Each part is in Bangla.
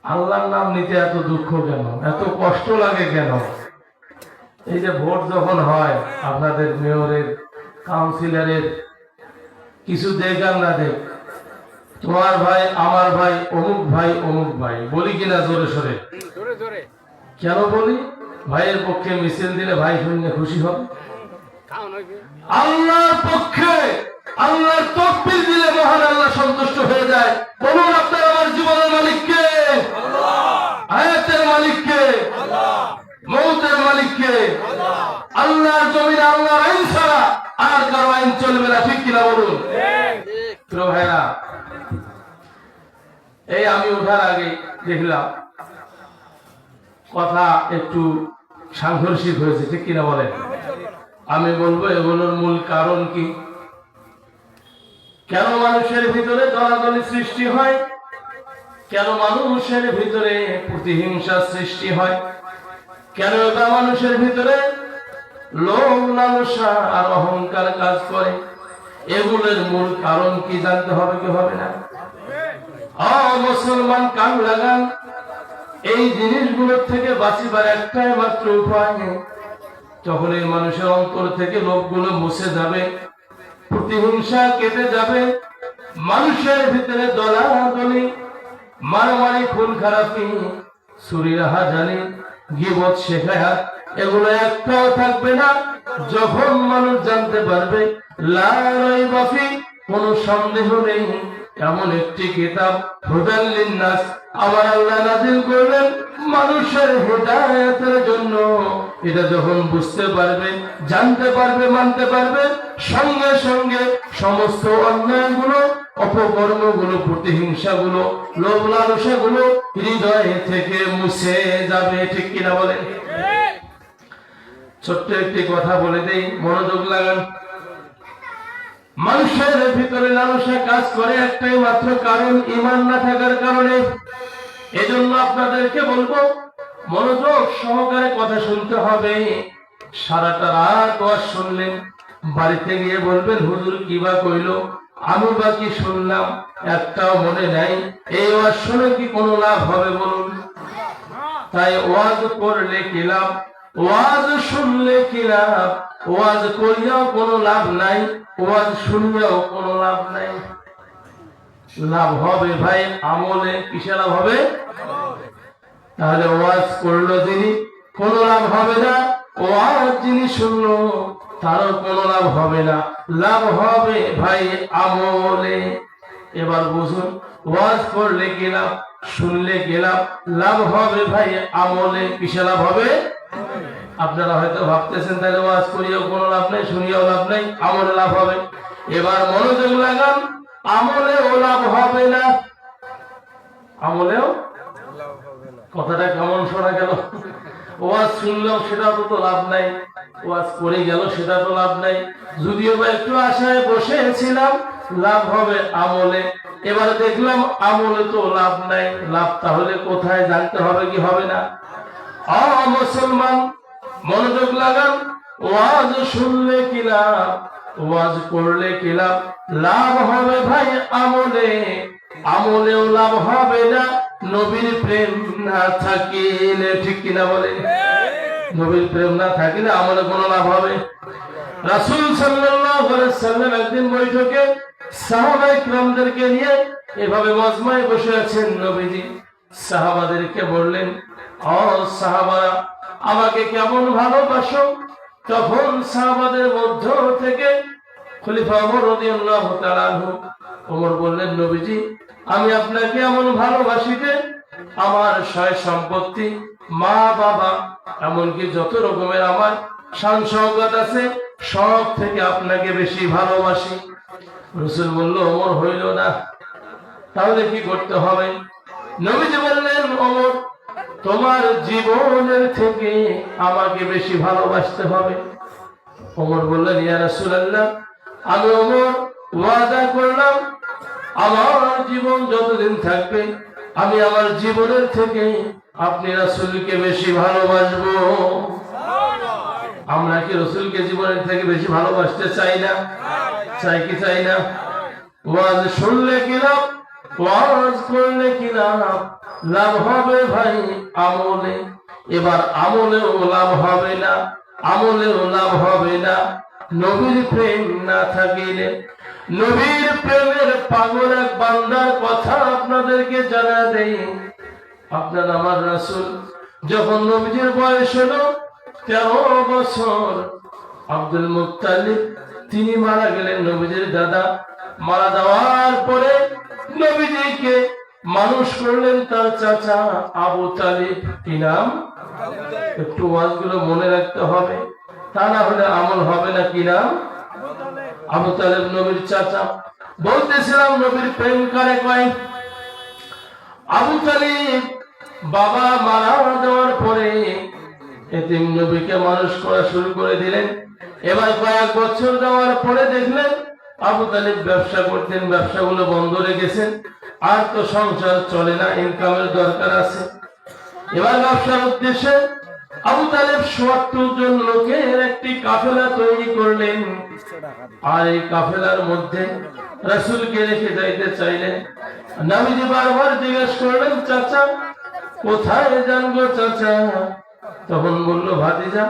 আল্লাহর নাম নিতে এত দুঃখ কেন, এত কষ্ট লাগে কেন? এই যে ভোট যখন হয় আপনাদের মেয়রের, কাউন্সিলরের, কিছু দেখ আর না দেখ, তোমার ভাই, আমার ভাই, অমুক ভাই, অমুক ভাই বলি কিনা জোরে সরে? কেন বলি? ভাইয়ের পক্ষে মিছিল দিলে ভাই শুনলে খুশি হবে। আল্লাহর পক্ষে আল্লাহর তাকবীর দিলে মহান আল্লাহ সন্তুষ্ট হয়ে যায়। বলুন আপনার আমার জীবনের মালিক কে? হায়াতের মালিক কে? মৌতের মালিক কে? আল্লাহর জমিনে আল্লাহর আইন ছাড়া আর কারো আইন চলবে না, ঠিক কিনা বলুন? প্রিয় ভাইরা, এই আমি ওঠার আগে দেখলাম কথা একটু সাংঘর্ষিক হয়েছে, ঠিক কিনা বলেন? আমি বলবো এগুলোর মূল কারণ কি, কেন মানুষের ভিতরে দলাদলি সৃষ্টি হয়, কেন মানুষের ভিতরে প্রতিহিংসা সৃষ্টি হয়, কেন এটা মানুষের ভিতরে লোভ লালসা আর অহংকার কাজ করে, এগুলোর মূল কারণ কি জানতে হবে কি হবে না? মুসলমান কান লাগান, এই জিনিসগুলোর থেকে বাঁচিবার একটাই মাত্র উপায়। যখন এই মানুষের অন্তর থেকে লোভগুলো মুছে যাবে, প্রতিহিংসা কেটে যাবে, মানুষের ভিতরে দলাদলি, মারামারি, খুন খারাপি, চুরি রাহাজানি, গীবত শেখায়াত, এগুলো একটাও থাকবে না। যখন মানুষ জানতে পারবে লা রাইবা ফি, কোনো সন্দেহ নেই, এমন একটি কিতাব হুদাল লিন্নাস আমার আল্লাহ নাযিল করলেন মানুষের হেদায়েতের জন্য, এটা যখন বুঝতে পারবে, জানতে পারবে, মানতে পারবে, সঙ্গে সঙ্গে সমস্ত অন্যায়গুলো, অপকর্মগুলো, প্রতিহিংসাগুলো, লোভ লালসাগুলো হৃদয় থেকে মুছে যাবে, ঠিক কিনা বলেন? ছোট্ট একটি কথা বলে দেই, মনোযোগ লাগান। মানুষের ভিতরে লালসা কাজ করে একটাই মাত্র কারণ, ঈমান না থাকার কারণে। এজন্য আপনাদেরকে বলবো মনোযোগ সহকারে কথা শুনতে হবে। সারাটা রাত ওয়াজ শুনলেন, বাড়িতে গিয়ে বলবেন হুজুর কি বা কইলো, আমি বা কি শুনলাম, একটাও মনে নাই। এই ওয়াজ শুনে কি কোনো লাভ হবে বলুন? তাই ওয়াজ করলে কি লাভ, ওয়াজ শুনলে কি লাভ? ওয়াজ করিয়াও কোনো লাভ নাই, ওয়াজ শুনিয়াও কোনো লাভ নাই। লাভ হবে ভাই আমলে। কিসে লাভ হবে? তাহলে ওয়াজ করলো যিনি, কোনো লাভ হবে না। ওয়াজ যিনি শুনলো, তারও কোনো লাভ হবে না। লাভ হবে ভাই আমলে। এবার বুঝুন, ওয়াজ করলে কি লাভ, শুনলে কি লাভ? লাভ হবে ভাই আমলে। কিসে লাভ হবে? আপনারা হয়তো ভাবতেছেন তাহলে ওয়াজ করিয়াও কোনো লাভ নাই, শুনিয়াও লাভ নাই, আমলে লাভ হবে। এবার মনোযোগ লাগান, আমলেও লাভ হবে না। আমলেও, কথাটা কেমন শোনা গেল? ওয়াজ শুনলেও সেটা তো লাভ নাই, ওয়াজ করে গেল সেটা তো লাভ নাই। যদিও বা একটু আশায় বসেছিলাম লাভ হবে আমলে, এবার দেখলাম আমলে তো লাভ নাই। লাভ তাহলে কোথায় জানতে হবে কি হবে না? মুসলমান মনোযোগ লাগান, ওয়াজ শুনলে কি লাভ, ওয়াজ করলে কি লাভ? লাভ হবে ভাই আমলে, আমলেও লাভ হবে না নবীর প্রেম না থাকিলে, ঠিক কিনা বলে? নবীর প্রেম না থাকিলে আমলে কোনো লাভ হবে? রাসূল সাল্লাল্লাহু আলাইহি সাল্লাম একদিন বৈঠকে সাহাবায়ে কিরামদেরকে নিয়ে এভাবে মজমায় বসে আছেন। নবীজি সাহাবাদেরকে বললেন, ও সাহাবারা, আমাকে কেমন ভালোবাসো? তখন সাহাবাদের মধ্য থেকে খলিফা ওমর রাদিয়াল্লাহু তাআলা আনহু, ওমর বললেন, নবীজি আমি আপনাকে এমন ভালোবাসি যে আমার সয় সম্পত্তি, মা বাবা, এমনকি যত রকমের আমার শান শওকত আছে সব থেকে আপনাকে বেশি ভালোবাসি। রাসূল বলল, ওমর হইল না, তাহলে কি করতে হবে? নবীজি বললেন, ওমর তোমার জীবনের থেকে আমাকে বেশি ভালোবাসতে হবে। ওমর বললেন, ইয়া রাসূলুল্লাহ, আমি ওমর ওয়াদা করলাম আমার জীবন যতদিন থাকবে আমি আমার জীবনের থেকে আপনি রাসূলকে বেশি ভালোবাসবো। আমরা কি রাসূলকে জীবনের থেকে বেশি ভালোবাসতে চাই না? চাই কি চাই না? ওয়াজ শুনলে কি লাভ, ওয়াজ করলে কি লাভ হবে ভাই আমলে। এবার আমলেও লাভ হবে না, আমলেও লাভ হবে না নবীর প্রেম না থাকিলে। নবীর প্রেমের পাগল এক বান্দার কথা আপনাদেরকে জানা দেই। আপনার আমার রাসূল যখন নবীজির বয়স হলো 13 বছর, আব্দুল মুত্তালিব তিনি মারা গেলেন, নবীজির দাদা। মারা যাওয়ার পরে নবীজিকে মানুষ করলেন তার চাচা আবু তালিব। কি নাম? একটু ওয়াজগুলো মনে রাখতে হবে, তা না হলে আমল হবে না। কি নাম? আবু তালিব নবীর চাচা। বলতেছিলাম নবীর প্রেম কারে কয়? আবু তালিব বাবা মারা যাওয়ার পরে এতিম নবীকে মানুষ করা শুরু করে দিলেন। এবার কয়েক বছর যাওয়ার পরে দেখলেন আবু তালিব ব্যবসা করতেন, ব্যবসাগুলো বন্ধ রেখেছেন। আর তো সংসার চলে না, ইনকামের দরকার আছে। এবার ব্যবসার উদ্দেশ্যে আবু তালিব ৭০ জন লোকের একটি কাফেলা তৈরি করলেন। আর এই কাফেলার মধ্যে রাসূলকে রেখে যাইতে চাইলেন। নবীজি বারবার জিজ্ঞেস করলেন, চাচা কোথায় যান গো চাচা? তখন বলল, ভাতিজা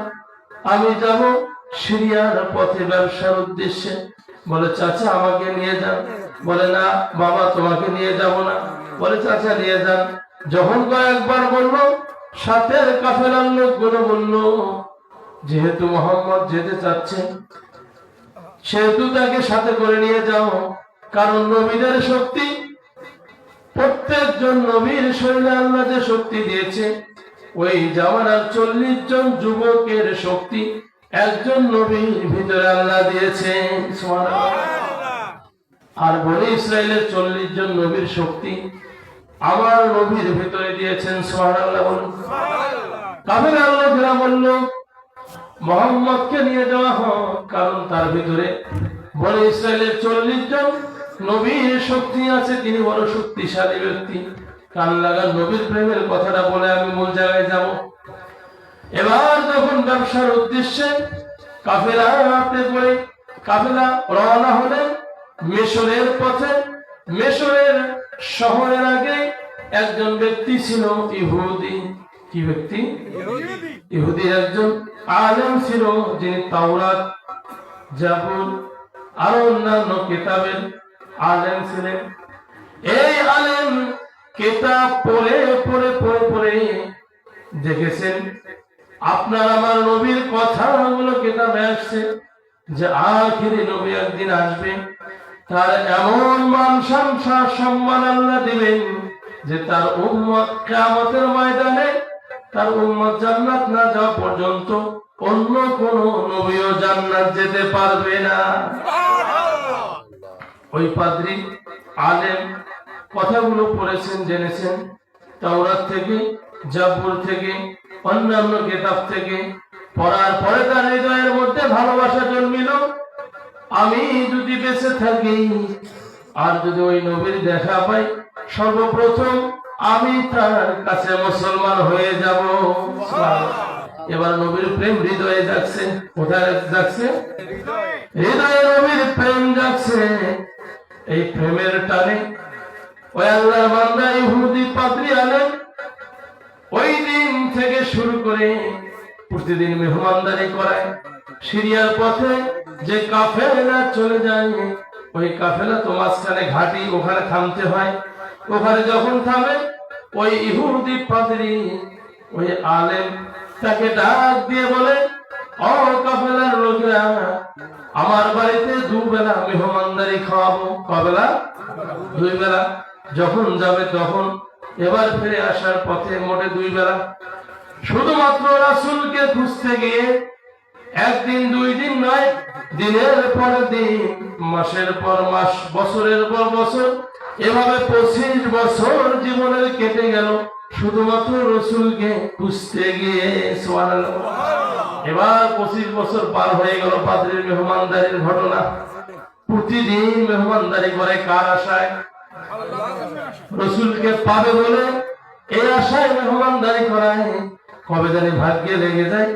আমি যাব সিরিয়ার পথে ব্যবসার উদ্দেশ্যে। বলে, চাচা আমাকে নিয়ে যান। বলে, না বাবা তোমাকে নিয়ে যাব না। বলে, চাচা নিয়ে যান। যখন কয়েকবার বলল, সাথে কাফেলার লোকগুলো বলল, যেহেতু মুহাম্মদ যেতে চাচ্ছেন সেহেতু তাকে সাথে করে নিয়ে যাও। কারণ নবীদের শক্তি, প্রত্যেকজন নবীর শরীরে আল্লাহ যে শক্তি দিয়েছে, ওই জামানার 40 জন যুবকের শক্তি একজন নবীর ভিতরে আল্লাহ দিয়েছেন। সুবহানাল্লাহ। আর বনি ইসরাইলের 40 জন নবীর শক্তি আমার নবীর ভিতরে দিয়েছেন। সুবহানাল্লাহ বলুন। কাফেলার লোকেরা বলল, মুহাম্মদকে নিয়ে যাওয়া হোক, কারণ তার ভিতরে বনি ইসরাইলের 40 জন নবীর শক্তি আছে, তিনি বড় শক্তিশালী ব্যক্তি। কান লাগান নবীর প্রেমের কথাটা বলে আমি মূল জায়গায় যাব। এবার যখন ব্যবসার উদ্দেশ্যে কাফেলাতে করে কাফেলা রওনা হলেন মিশরের পথে। মিশরের শহরের আগে একজন ব্যক্তি ছিল ইহুদি। কি ব্যক্তি? ইহুদি একজন আলেম ছিল, যিনি তাওরাত, জাবুর আর অন্যান্য কিতাবের আলেম ছিলেন। এই আলেম কিতাব পড়ে পড়ে পড়ে পড়ে দেখেছেন আপনার আমার নবীর কথাগুলো কিতাবে আসছে যে আখিরি নবী একদিন আসবে, তার এমন মান সম্মান আল্লাহ দিবেন যে তার উম্মত কিয়ামতের ময়দানে তার উম্মত জান্নাত না যাওয়া পর্যন্ত অন্য কোন নবীও জান্নাত যেতে পারবে না। ওই পাদ্রী আলেম কথাগুলো পড়েছেন, জেনেছেন তাওরাত থেকে, জাবুর থেকে, অন্যান্য কিতাব থেকে। পড়ার পরে তার হৃদয়ের মধ্যে ভালোবাসা জন্মিল, আমি যদি বেঁচে থাকি আর যদি ওই নবীর দেখা পাই, সর্বপ্রথম আমি তার কাছে মুসলমান হয়ে যাব। এবার নবীর প্রেম হৃদয়ে যাচ্ছে। কোথায় যাচ্ছে? হৃদয়ে নবীর প্রেম যাচ্ছে। এই প্রেমের টানে ওই আল্লাহর বান্দা ইহুদি পাদ্রী আলেম ওই দিন থেকে শুরু করে প্রতিদিন মেহমানদারি করায়। সিরিয়ার পথে যে কাফেলা চলে যায়, ওই কাফেলা তো মাঝখানে ঘাটি, ওখানে থামতে হয়। ওখানে যখন থামে ওই ইহুদি পাদ্রী ওই আলেম তাকে ডাক দিয়ে বলে, ও কাফেলার লোকেরা, আমার বাড়িতে 2 বেলা মেহমানদারি খাওয়াবো। কবেলা? 2 বেলা। যখন যাবে তখন, এবার ফিরে আসার পথে মোটে 2 বেলা। শুধুমাত্র রাসূলকে খুঁজতে গিয়ে একদিন 2 দিন নয়, দিনের পর দিন, মাসের পর মাস, বছরের পর বছর, এভাবে 25 বছর জীবনের কেটে গেল শুধুমাত্র রাসূলকে খুঁজতে গিয়ে। সুবহানাল্লাহ। এবার 25 বছর পার হয়ে গেল পাদ্রীর মেহমানদারির ঘটনা। প্রতিদিন মেহমানদারি করে কার আশায়? রাসূলকে পাবে বলে এই আশায় মেহমানদারি করায়। কবে জানি ভাগ্যে লেগে যায়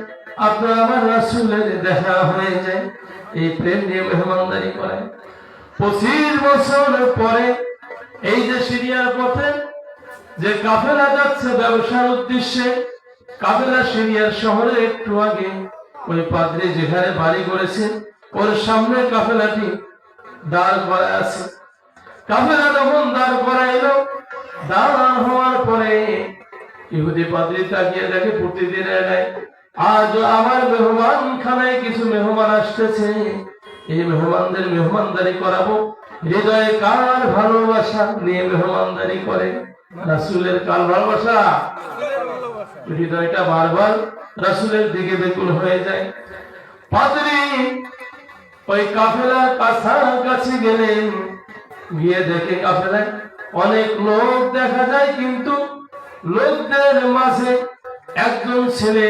আপনার আমার রাসূলের দেখা হয়ে যায়, এই প্রেম নিয়ে মেহমানদারি করায়। 25 বছর পরে এই যে সিরিয়ার পথে যে কাফেলা যাচ্ছে ব্যবসার উদ্দেশ্যে, কাফেলা সিরিয়ার শহরে একটু আগে ওই পাদ্রী যেখানে বাড়ি করেছে ওর সামনে কাফেলাটি দাঁড় করা আছে। কাফেলা যখন দাঁড় করাইলো, দাঁড় হওয়ার পরে ইহুদি পাদ্রী তাকিয়ে দেখে প্রতিদিন এলাকায় আজ আমার মেহমান খানায় কিছু মেহমান আসতেছে, এই মেহমানদের মেহমানদারি করাবো। হৃদয়ে কার ভালোবাসা নিয়ে মেহমানদারি করে? রাসূলের কার ভালোবাসা? হৃদয়টা বারবার রাসূলের দিকে বেকুল হয়ে যায়। পাদ্রী ওই কাফেলার কাছাকাছি গেলেন, গিয়ে দেখে কাফেলায় অনেক লোক দেখা যায়, কিন্তু লোকদের মাঝে একজন ছেলে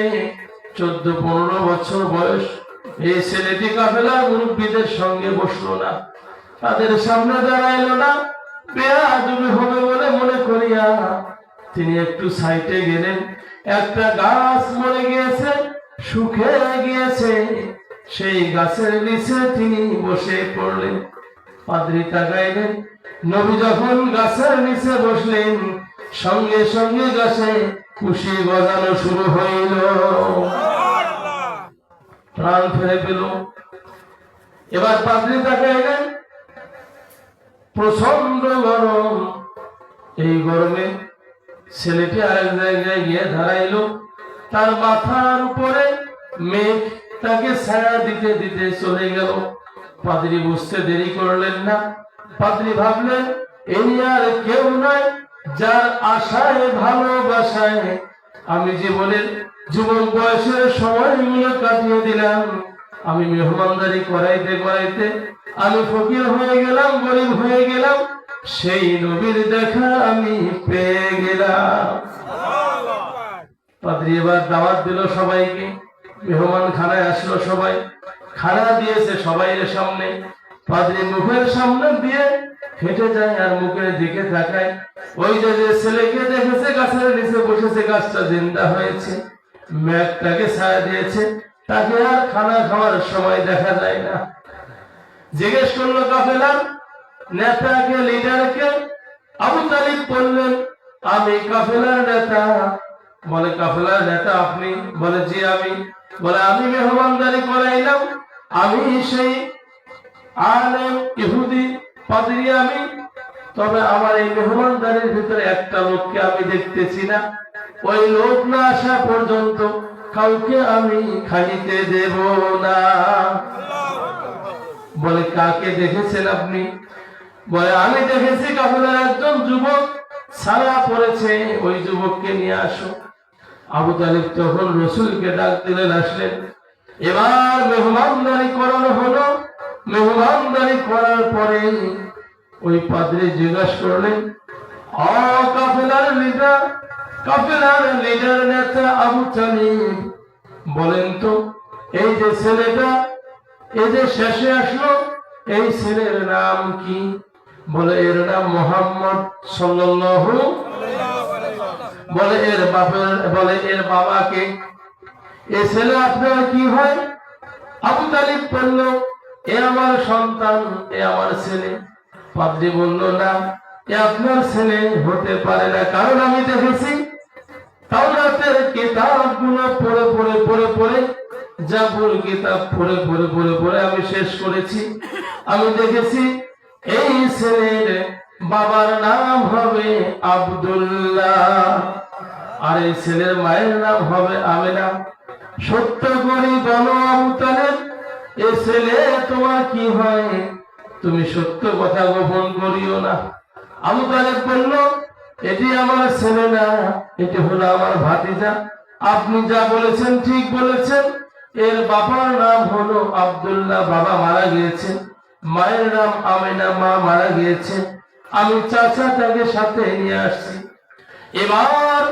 14-15 বছর বয়স। এই ছেলেটি কাফেলার মুরব্বীদের সঙ্গে বসলো না, তাদের সামনে দাঁড়াইলো না, বেয়াদবি হবে বলে মনে করিয়া তিনি একটু সাইডে গেলেন। একটা গাছ মরে গিয়েছে, শুকিয়ে গিয়েছে, সেই গাছের নিচে তিনি বসে পড়লেন। পাদ্রী তাকাইলেন, নবী যখন গাছের নিচে বসলেন সঙ্গে সঙ্গে গাছে খুশি গজানো শুরু হইল, প্রাণ ফিরে পেল। এবার পাদ্রী তাকাইলেন, প্রচন্ড গরম। এই গরমে ছেলেটি আরেক জায়গায় গিয়ে দাঁড়াইল, তার মাথার উপরে মেঘ তাকে ছায়া দিতে দিতে চলে গেল। পাদ্রী বুঝতে দেরি করলেন না। পাদ্রী ভাবলেন, ইনি আর কেউ নয়, যার আশায় ভালোবাসায় আমি জীবনের যুবক বয়সের সময়গুলো কাটিয়ে দিলাম। আমি মেহমানদারি করাইতে করাইতে আমি ফকির হয়ে গেলাম, গরিব হয়ে গেলাম, সেই নবীর দেখা আমি পেয়ে গেলাম। পাদ্রী এবার দাওয়াত দিল সবাইকে, মেহমান খানায় আসলো, সবাই খানা দিয়েছে সবাইয়ের সামনে। পাদ্রী মুখের সামনে দিয়ে হেঁটে যায় আর মুখের দিকে তাকায়। ওই যে ছেলেকে দেখেছে গাছের নিচে বসেছে, গাছটা জিন্দা হয়েছে, মেঘটাকে ছায়া দিয়েছে, তাকে আর খানা খাওয়ার সময় দেখা যায় না। জিজ্ঞেস করলো কাফেলার নেতাকে, লিডারকে। আবু তালিব বললেন, আমি কাফেলার নেতা। বলে, কাফেলার নেতা আপনি? বলে, জি আমি। বলে, আমি মেহমানদারি করাইলাম, আমি সেই আলেম ইহুদি পাদ্রী আমি। তবে আমার এই মেহমানদারির ভিতরে একটা লোককে আমি দেখতেছি না, ওই লোক না আসা পর্যন্ত কাউকে আমি খাইতে দেব না। বলে, কাকে দেখেছেন আপনি? বলে, আমি দেখেছি কাফেলার একজন যুবক ছায়া পড়েছে, ওই যুবককে নিয়ে আসো। আবু তালিব তখন রাসূলকে ডাক দিলেন, আসলেন। এবার মেহমানদারি করানো হলো। মেহমানদারি করার পরে ওই পাদ্রী জিজ্ঞাসা করলেন, কাফেলার লিডার, কাফেলার লিডার নেতা আবু তালিব, বলেন তো এই যে ছেলেটা এই যে শেষে আসলো, এই ছেলের নাম কি? বলে, এর নাম মুহাম্মদ সাল্লাল্লাহু। বলে, এর বাপের, বলে এর বাবাকে? এ ছেলে আপনার কি হয়? আবু তালিব বলল, এ আমার সন্তান, এ আমার ছেলে। পাদ্রী বলল, না, এ আপনার ছেলে হতে পারে না, কারণ আমি দেখেছি তাওরাতের কিতাবগুলো পড়ে পড়ে পড়ে পড়ে, জাবুর কিতাব পড়ে পড়ে পড়ে পড়ে আমি শেষ করেছি। আমি দেখেছি এই ছেলের বাবার নাম হবে আব্দুল্লাহ, আর এই ছেলের মায়ের নাম হবে আমেনা। সত্য করে বলো আবু তালেব, এ ছেলে তোমার কি হয়? তুমি সত্য কথা গোপন করিও না। আবু তালেব বলল, এটি আমার ছেলে না, এটি হলো আমার ভাতিজা। আপনি যা বলেছেন ঠিক বলেছেন। এর বাবার নাম হলো আব্দুল্লাহ, বাবা মারা গিয়েছে। মায়ের নাম আমেনা, মা মারা গিয়েছে। আমি চাচাটাকে সাথে নিয়ে আসছি। এবার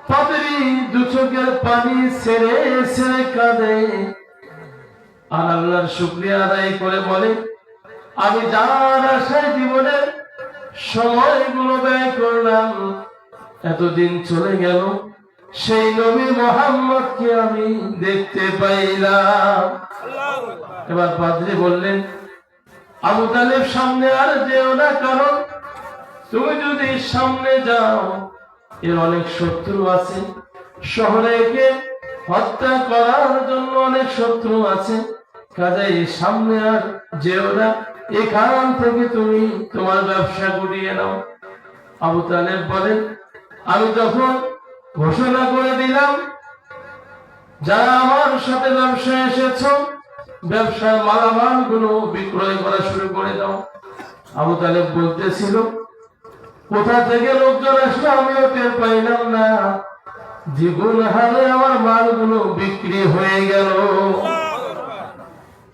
পাদ্রী দু চোখের পানি ছেড়ে ছেড়ে কাঁদে আর আল্লাহর শুকরিয়া আদায় করে বলে, আমি যার আশায় জীবনের সময়গুলো ব্যয় করলাম, এতদিন চলে গেল, সেই নবী মুহাম্মদকে আমি দেখতে পাইলাম। এবার পাদ্রী বললেন, আবু তালেব সামনে আর যেও না, কারণ তুমি যদি সামনে যাও এর অনেক শত্রু আছে, শহরে একে হত্যা করার জন্য অনেক শত্রু আছে, কাজেই সামনে আর যেও না, এখান থেকে তুমি তোমার ব্যবসা গুটিয়ে নাও। আবু তালেব বলেন, আমি তখন ঘোষণা করে দিলাম, যারা আমার সাথে ব্যবসায় এসেছো ব্যবসার মালামাল গুলো বিক্রয় করা শুরু করে দাও। আবু তালেব বলতেছিল, কোথা থেকে লোকজন আসলো আমিও টের পাইলাম না, দ্বিগুণ হারে আমার মালগুলো বিক্রি হয়ে গেল।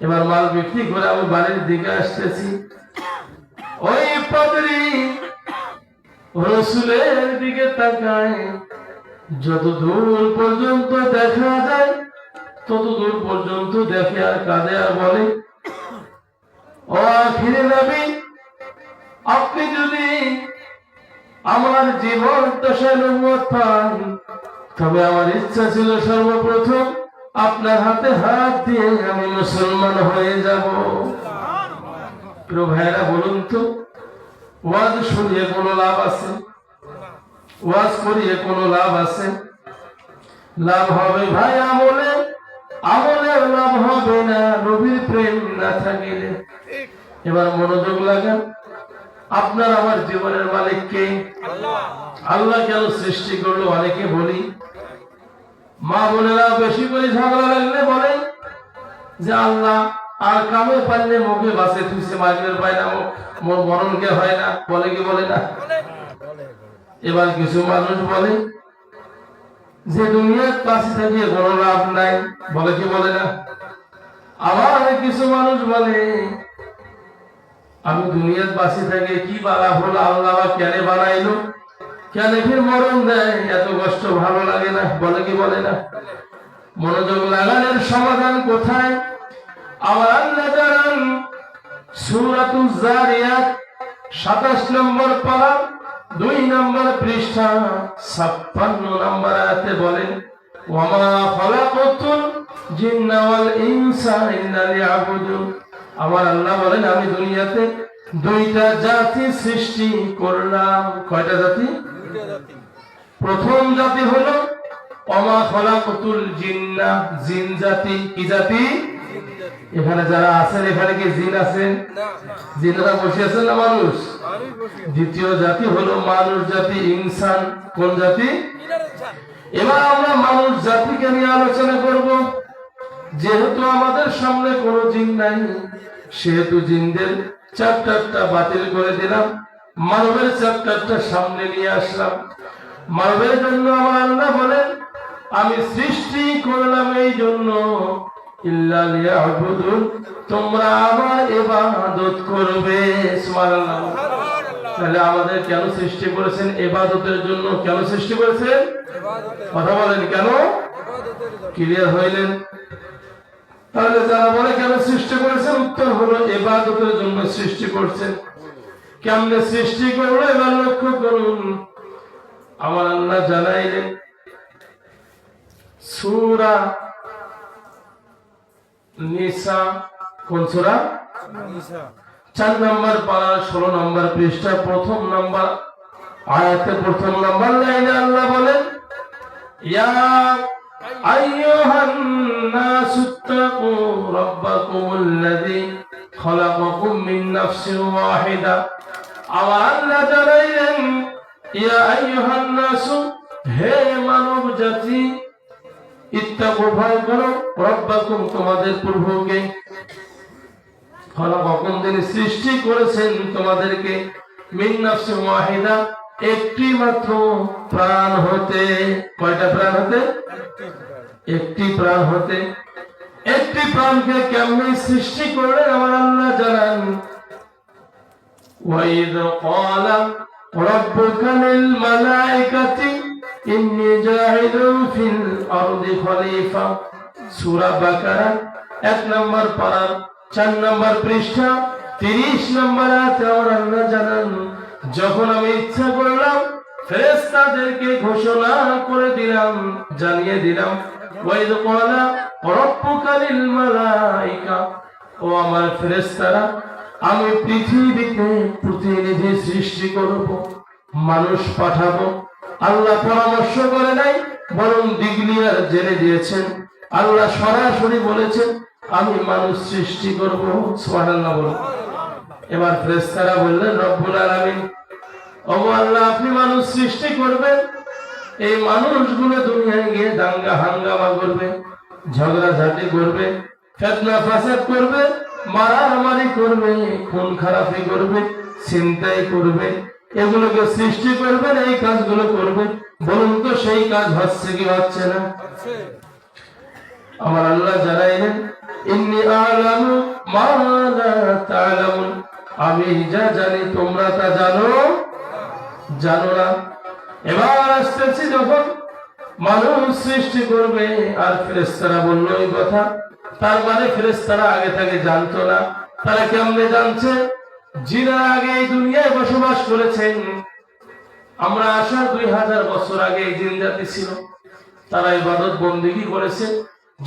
এবার মাল বিক্রি করে আমি বাড়ির দিকে আসতেছি, ওই পাদ্রী রাসূলের দিকে তাকায়, যত দূর পর্যন্ত দেখা যায় তত দূর পর্যন্ত দেখে আর কাঁদে আর বলে, ও আখিরে নবী, আপনি যদি আমার জীবন দশায় নবুয়ত পান, তবে আমার ইচ্ছা ছিল সর্বপ্রথম আপনার হাতে হাত দিয়ে আমি মুসলমান হয়ে যাব। প্রিয় ভাইরা, বলুন তো, ওয়াজ শুনিয়ে কোনো লাভ আছে? ওয়াজ করিয়ে কোনো লাভ আছে? লাভ হবে ভাই আমলে, আমলের লাভ হবে না নবীর প্রেম না থাকিলে। এবার মনোযোগ লাগান, আপনার আমার জীবনের মালিক কে? আল্লাহ কেন সৃষ্টি করলো? অনেকে বলি, মা বোনেরা বেশি করে ঝগড়া লাগলে বলে যে আল্লাহ আর কামে পারলে মুখে বাসে থুইছে, মাগের পায় না, মরণকে হয় না, বলে কি বলে না? এবার কিছু মানুষ বলে যে দুনিয়ার পাশে থাকিয়ে কোনো লাভ নাই, বলে কি বলে না? আবার কিছু মানুষ বলে আমি দুনিয়ার পাশে থেকে কি বালা হলো, আল্লাহ কেন বানাইলো, কেন ফির মরণ দেয়, এত কষ্ট ভালো লাগে না, বলে কি বলে না? মনোযোগ লাগানোর সমাধান কোথায়? আমার আল্লাহ জানান সূরাতুজ জারিয়াত 27 নম্বর পারা 2 নম্বর পৃষ্ঠা 56 নম্বর আয়াতে বলেন, ওয়ামা খালাকাতুল জিন্না ওয়াল ইনসা ইল্লা লিয়াবুদুন। আমার আল্লাহ বলেন, আমি দুনিয়াতে দুইটা জাতি সৃষ্টি করলাম। কয়টা জাতি? প্রথম জাতি হলো ওমা খালাকাতুল জিন্না, জিন জাতি। কি জাতি? এখানে যারা আছেন, এখানে কি জিন আছেন? জিনেরা বসে আছেন না মানুষ? দ্বিতীয় জাতি হলো মানুষ জাতি, ইনসান। কোন জাতি? এবার আমরা মানুষ জাতিকে নিয়ে আলোচনা করব। যেহেতু আমাদের সামনে কোনো জিন নাই, সেহেতু জিনদের চ্যাপ্টারটা বাতিল করে দিলাম, মানবের চ্যাপ্টারটা সামনে নিয়ে আসলাম। মানবের জন্য আমার আল্লাহ বলেন, আমি সৃষ্টি করলাম এই জন্য ইল্লা লিয়াবুদুন, তোমরা আমার ইবাদত করবে। সুবহানাল্লাহ। তাহলে আমাদের কেন সৃষ্টি করেছেন? ইবাদতের জন্য। কেন সৃষ্টি করেছেন? কথা বলেন, কেন? ক্লিয়ার হইলেন? তাহলে যারা বলে কেন সৃষ্টি করেছেন, উত্তর হলো ইবাদতের জন্য সৃষ্টি করছেন। কেমনে সৃষ্টি করলো এবার লক্ষ্য করুন। আমার আল্লাহ জানাইলেন সূরা নিসা। কোন সূরা? নিসা 4 নম্বর পারা 16 নম্বর পৃষ্ঠা প্রথম নম্বর আয়াতে প্রথম নম্বর লাইনে আল্লাহ বলেন, ইয়া আইয়ুহান নাসুত্তাকু রাব্বাকুমুল্লাযী খালাকাকুম মিন নাফসিন ওয়াহিদা। আমার আল্লাহ জানাইলেন, ইয়া আইয়ুহান নাসু, হে মানব জাতি, ইত্তাকু, ভয় করো, রাব্বাকুম, তোমাদের প্রভুকে, খালাকাকুম, তিনি সৃষ্টি করেছেন তোমাদেরকে, মিন নাফসিন ওয়াহিদা, একটি মাত্র প্রাণ হতে। কয়টা প্রাণ হতে? একটি প্রাণ হতে। একটি প্রাণকে কেমনে সৃষ্টি করলেন আমার আল্লাহ জানান। ওয়াইদ ক্বালা রাব্বুকা লিল মালাইকাতি ইন্নী জাইলুন ফিল আরদি খলিফা। সূরা বাকারা 1 নম্বর পারা 4 নম্বর পৃষ্ঠা 30 নম্বর আয়াতে আমার আল্লাহ জানান, যখন আমি ইচ্ছা করলাম ফেরেশতাদেরকে ঘোষণা করে দিলাম, জানিয়ে দিলাম, ওয়াইদ ক্বালা রাব্বুকা লিল মালাইকা, ও আমার ফেরেশতারা, আমি পৃথিবীতে প্রতিনিধি সৃষ্টি করব, মানুষ পাঠাবো। আল্লাহ পরামর্শ করে নাই, বরং ডিগ্লিয়ার জেনে দিয়েছেন। আল্লাহ সরাসরি বলেছেন আমি মানুষ সৃষ্টি করব। সুবহানাল্লাহ বলুন। এবার ফেরেশতারা বললেন রব্বুল আলামিন, ওগো আল্লাহ, আপনি মানুষ সৃষ্টি করবেন, এই মানুষগুলো দুনিয়ায় গিয়ে দাঙ্গা হাঙ্গামা করবে, ঝগড়াঝাটি করবে, ফিতনা ফাসাদ করবে, মারামারি করবে, খুন খারাপি করবে, ছিনতাই করবে, এগুলোকে সৃষ্টি করবেন, এই কাজগুলো করবে। বলুন তো সেই কাজ হচ্ছে কি হচ্ছে না? আমার আল্লাহ জানাইলেন ইন্নী আ'লামু মা লা তা'লামুন, আমি যা জানি তোমরা তা জানো না। এবার আসতেছি যখন মানুষ সৃষ্টি করবে, আর ফেরেশতারা বলল এই কথা, তার মানে ফেরেশতারা আগে থেকে জানতো না। তারা কেমনে জানছে? জিনা আগে এই দুনিয়ায় বসবাস করেছেন। আমরা আসার 2000 বছর আগে এই জিন জাতি ছিল, তারা ইবাদত বন্দেগী করেছে।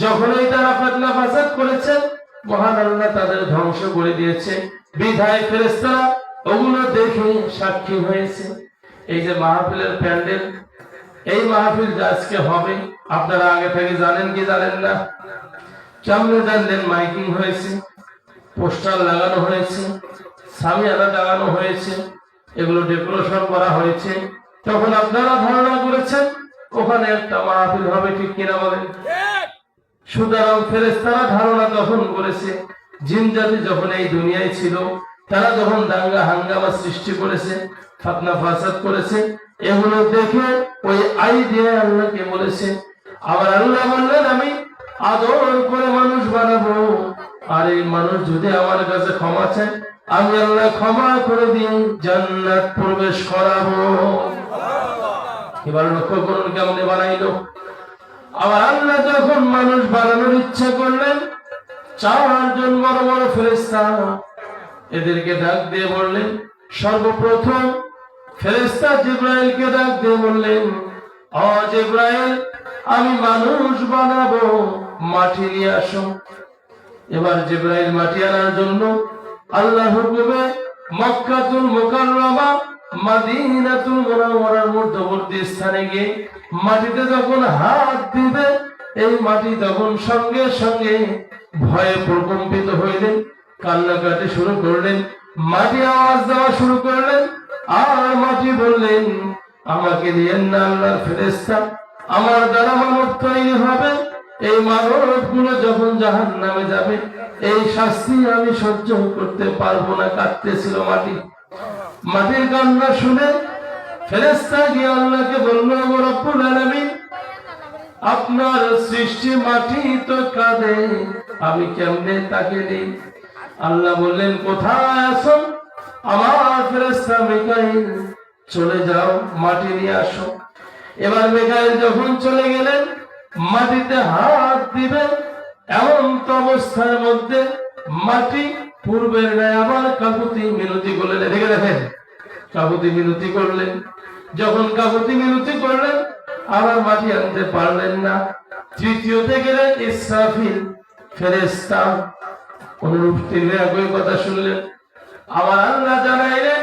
যখনই তারা ফিতনা ফাসাদ করেছে, মহান আল্লাহ তাদের ধ্বংস করে দিয়েছে। বিধায় ফেরেশতারা ওগুলো দেখে সাক্ষী হয়েছে। এই যে মাহফিলের প্যান্ডেল, এই মাহফিল যে আজকে হবে, আপনারা আগে থেকে জানেন কি জানেন না? কেমনে জানলেন? মাইকিং হয়েছে, পোস্টার লাগানো হয়েছে, সামিয়ানা লাগানো হয়েছে, এগুলো ডেকোরেশন করা হয়েছে। তখন আপনারা ধারণা করেছেন ওখানে একটা মাহফিল হবে, ঠিক কিনা বলেন? সুতরাং ফেরেশতারা ধারণা তখন করেছে, জিন জাতি যখন এই দুনিয়ায় ছিল, তারা যখন দাঙ্গা হাঙ্গামা সৃষ্টি করেছে, ফিতনা ফাসাদ করেছে, এগুলো দেখে ওই আইডিয়া আল্লাহকে বলেছে। আবার আল্লাহ বললেন আমি আদর করে মানুষ বানাবো, আর এই মানুষ যদি আমার কাছে ক্ষমা চায়, আমি আল্লাহ ক্ষমা করে দিয়ে জান্নাত প্রবেশ করাবো। এবার লক্ষ্য করুন কেমনে বানাইলো। আবার আল্লাহ যখন মানুষ বানানোর ইচ্ছা করলেন, 4 জন বড় বড় ফেরেশতা এদেরকে ডাক দিয়ে বললেন, সর্বপ্রথম ফেরেশতা জিবরাইলকে ডাক দিয়ে বললেন, ও জিবরাইল, আমি মানুষ বানাবো, মাটি নিয়ে আসো। এবার জিবরাইল মাটি আনার জন্য আল্লাহর হুকুমে মক্কাতুল মুকাররমা মদিনাতুল মুনাওয়ারার মধ্যবর্তী স্থানে গিয়ে মাটিতে যখন হাত দিবে, এই মাটি তখন সঙ্গে সঙ্গে ভয়ে প্রকম্পিত হইলেন, কান্নাকাটি শুরু করলেন, মাটি আওয়াজ দেওয়া শুরু করলেন। আর মাটি বললেন, আমাকে দিয়েন না আল্লাহর ফেরেশতা, আমার দ্বারা মানব তৈরি হবে, এই মানবগুলো যখন জাহান্নামে যাবে, এই শাস্তি আমি সহ্য করতে পারবো না। কাঁদতেছিল মাটি। মাটির কান্না শুনে ফেরেশতা গিয়ে আল্লাহকে বলল, ও রব্বুল আলামিন, আপনার সৃষ্টি মাটি তো কাঁদে, আমি কেমনে তাকে নেই? আল্লাহ বললেন, কোথায় আছো? আমার ফেরেশতা মিকাইল, চলে যাও, মাটি নিয়ে আসো। এবার মিকাইল যখন চলে গেলেন, মাটিতে হাত দিবেন, এমন তো অবস্থার মধ্যে মাটি পূর্বের ন্যায় আবার কাকুতি মিনতি করলেন। দেখে দেখেন, কাকুতি মিনতি করলেন। যখন কাকুতি মিনতি করলেন, আবার মাটি আনতে পারলেন না। তৃতীয়তে গেলেন ইসরাফিল ফেরেশতা, অনুরূপ তিনি একই কথা শুনলেন। আবার আল্লাহ জানাইলেন,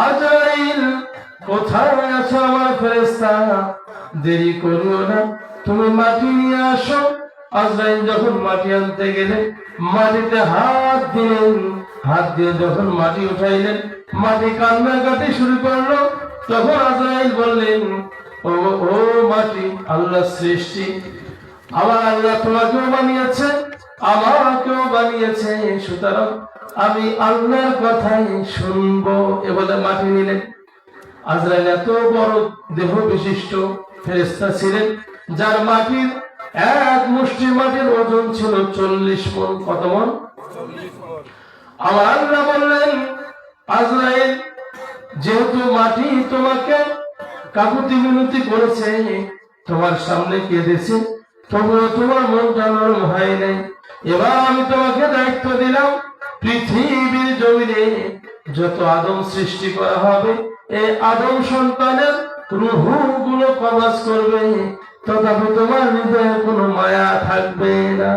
আজরাইল, কোথায় আছো আমার ফেরেশতা? দেরি করিও না, তুমি মাটি নিয়ে আসো। আজরাইল যখন মাটি আনতে গেলেন, মাটিতে হাত দিলেন, হাত দিয়ে যখন মাটি উঠাইলেন, মাটি কান্নাকাটি শুরু করলো। তখন আজরাইল বললেন, ও মাটি আল্লাহ সৃষ্টি, আবার আল্লাহ তোমাকেও বানিয়েছে, আমাকেও বানিয়েছে, সুতরাং আমি আল্লাহর কথাই শুনবো। এ বলে মাটি নিলেন। আজরাইল এত বড় দেহ বিশিষ্ট ফেরেশতা ছিলেন, যার মাটির এক মুষ্টি মাটির ওজন ছিল 40 মণ। কত মণ? আমার আল্লাহ বললেন, আজরাইল, যেহেতু মাটি তোমাকে কাকুতি মিনতি করেছে, তোমার সামনে কেঁদেছে, তবুও তোমার মনটা নরম হয় নাই। এবার আমি তোমাকে দায়িত্ব দিলাম, পৃথিবীর জমিনে যত আদম সৃষ্টি করা হবে, এই আদম সন্তানের রূহগুলো কবজ করবে, তথাপি তোমার হৃদয়ে কোনো মায়া থাকবে না।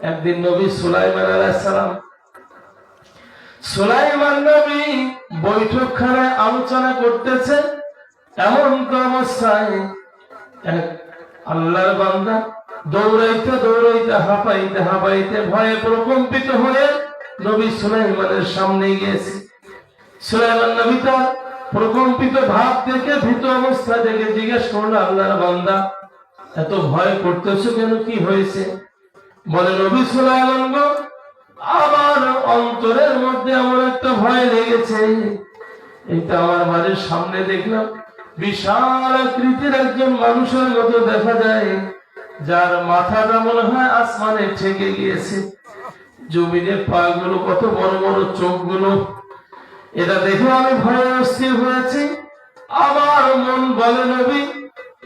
একদিন নবী সুলাইমান আলাইহিস সালাম সুলাইমান নবী বৈঠকখানায় আলোচনা করতেছে, এমন তো অবস্থায় এক আল্লাহর বান্দা দৌড়াইতে দৌড়াইতে হাঁপাইতে হাঁপাইতে ভয়ে প্রকম্পিত হয়ে নবী সুলাইমানের সামনে গিয়েছে। সুলাইমান নবী তার প্রকম্পিত ভাব দেখে, ভীত অবস্থা দেখে জিজ্ঞেস করলো, আল্লাহর বান্দা এত ভয় করতেছো কেন, কি হয়েছে? বলে, নবী সুলাইমান গো, আমার অন্তরের মধ্যে এমন একটা ভয় লেগেছে। এটা আমার বাড়ির সামনে দেখলাম বিশাল আকৃতির একজন মানুষের মতো দেখা যায়, যার মাথাটা মনে হয় আসমানে ঠেকে গিয়েছে, জমিনের পা গুলো কত বড় বড়, চোখগুলো। এটা দেখে আমি ভয়ে অস্থির হয়েছি। আমার মন বলে, নবী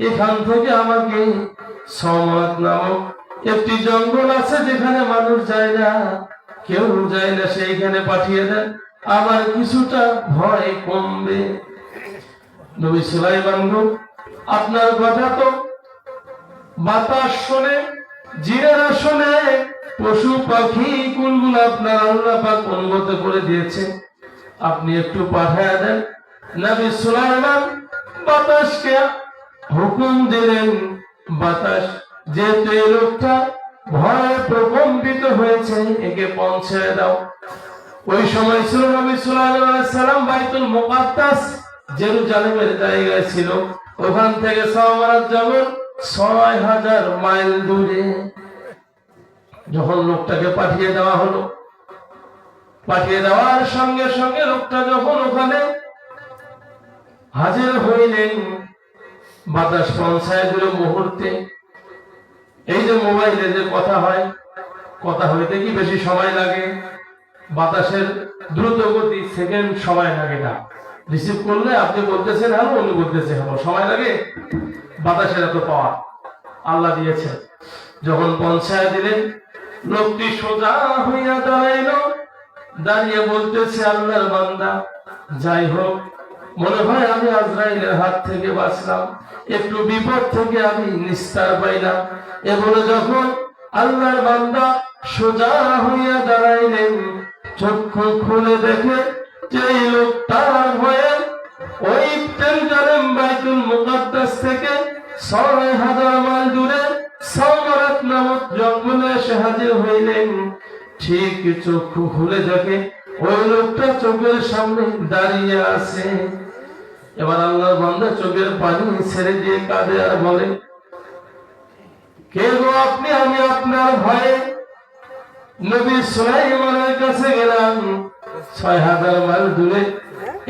এখান থেকে আমাকে সমাদ নামক একটি জঙ্গল আছে যেখানে মানুষ যায় না, কেউ যায় না, সেইখানে পাঠিয়ে দেন, আমার কিছুটা ভয় কমবে। নবী সুলাইমান গো, আপনার কথা তো বাতাস শোনে, জিনেরা শোনে, পশু পাখি কুলগুলো আপনার আল্লাহ পাক অনুগত করে দিয়েছে, আপনি একটু পাঠায় দেন। নবী সুলাইমান বাতাসকে হুকুম দিলেন, বাতাস যেহেতু এই লোকটা ভয়ে প্রকম্পিত হয়েছে, একে পৌঁছে দাও। ওই সময় ছিল নবী সুলাইমান আলাইহিস সালাম বাইতুল মুকাদ্দাস জেরুজালেমের জায়গায় ছিল, ওখান থেকে সাওয়ারাত জবল ৬০০০ মাইল দূরে। যখন লোকটাকে পাঠিয়ে দেওয়া হলো, পাঠিয়ে দেওয়ার সঙ্গে সঙ্গে লোকটা যখন ওখানে হাজির হইলেন, বাতাস পৌঁছায় দিল মুহূর্তে। এই যে মোবাইলে যে কথা হয়, কথা হইতে কি বেশি সময় লাগে? বাতাসের দ্রুত গতি, সেকেন্ড সময় লাগে না। রিসিভ করলে আপনি বলতেছেন হ্যালো, উনি বলতেছে হ্যালো, সময় লাগে? বাতাসের এত পাওয়ার আল্লাহ দিয়েছে। যখন পৌঁছায় দিলেন, লোকটি সোজা হইয়া দাঁড়াইল, দাঁড়িয়ে বলতেছে, আল্লাহর বান্দা, যাই হোক, মনে হয় আমি আজরাইলের হাত থেকে বাঁচলাম, একটু বিপদ থেকে আমি নিস্তার পাইলাম। এ বলে যখন আল্লাহর বান্দা সোজা হইয়া দাঁড়াইলেন, চক্ষু খুলে দেখে যে এই লোকটার ভয়ে ওই জেরুজালেম বাইতুল মুকাদ্দাস থেকে ৬০০০ মাইল দূরে সাওয়ারাত নামক জঙ্গলে এসে হাজির হইলেন। ঠিক চক্ষু খুলে দেখে ওই লোকটা চোখের সামনে দাঁড়িয়ে আছে। এবার আল্লাহর বান্দা চোখের পানি ছেড়ে দিয়ে কাঁদে আর বলে, কে গো আপনি? আমি আপনার ভয়ে নবী সুলাইমানের কাছে গেলাম, ৬০০০ মাইল দূরে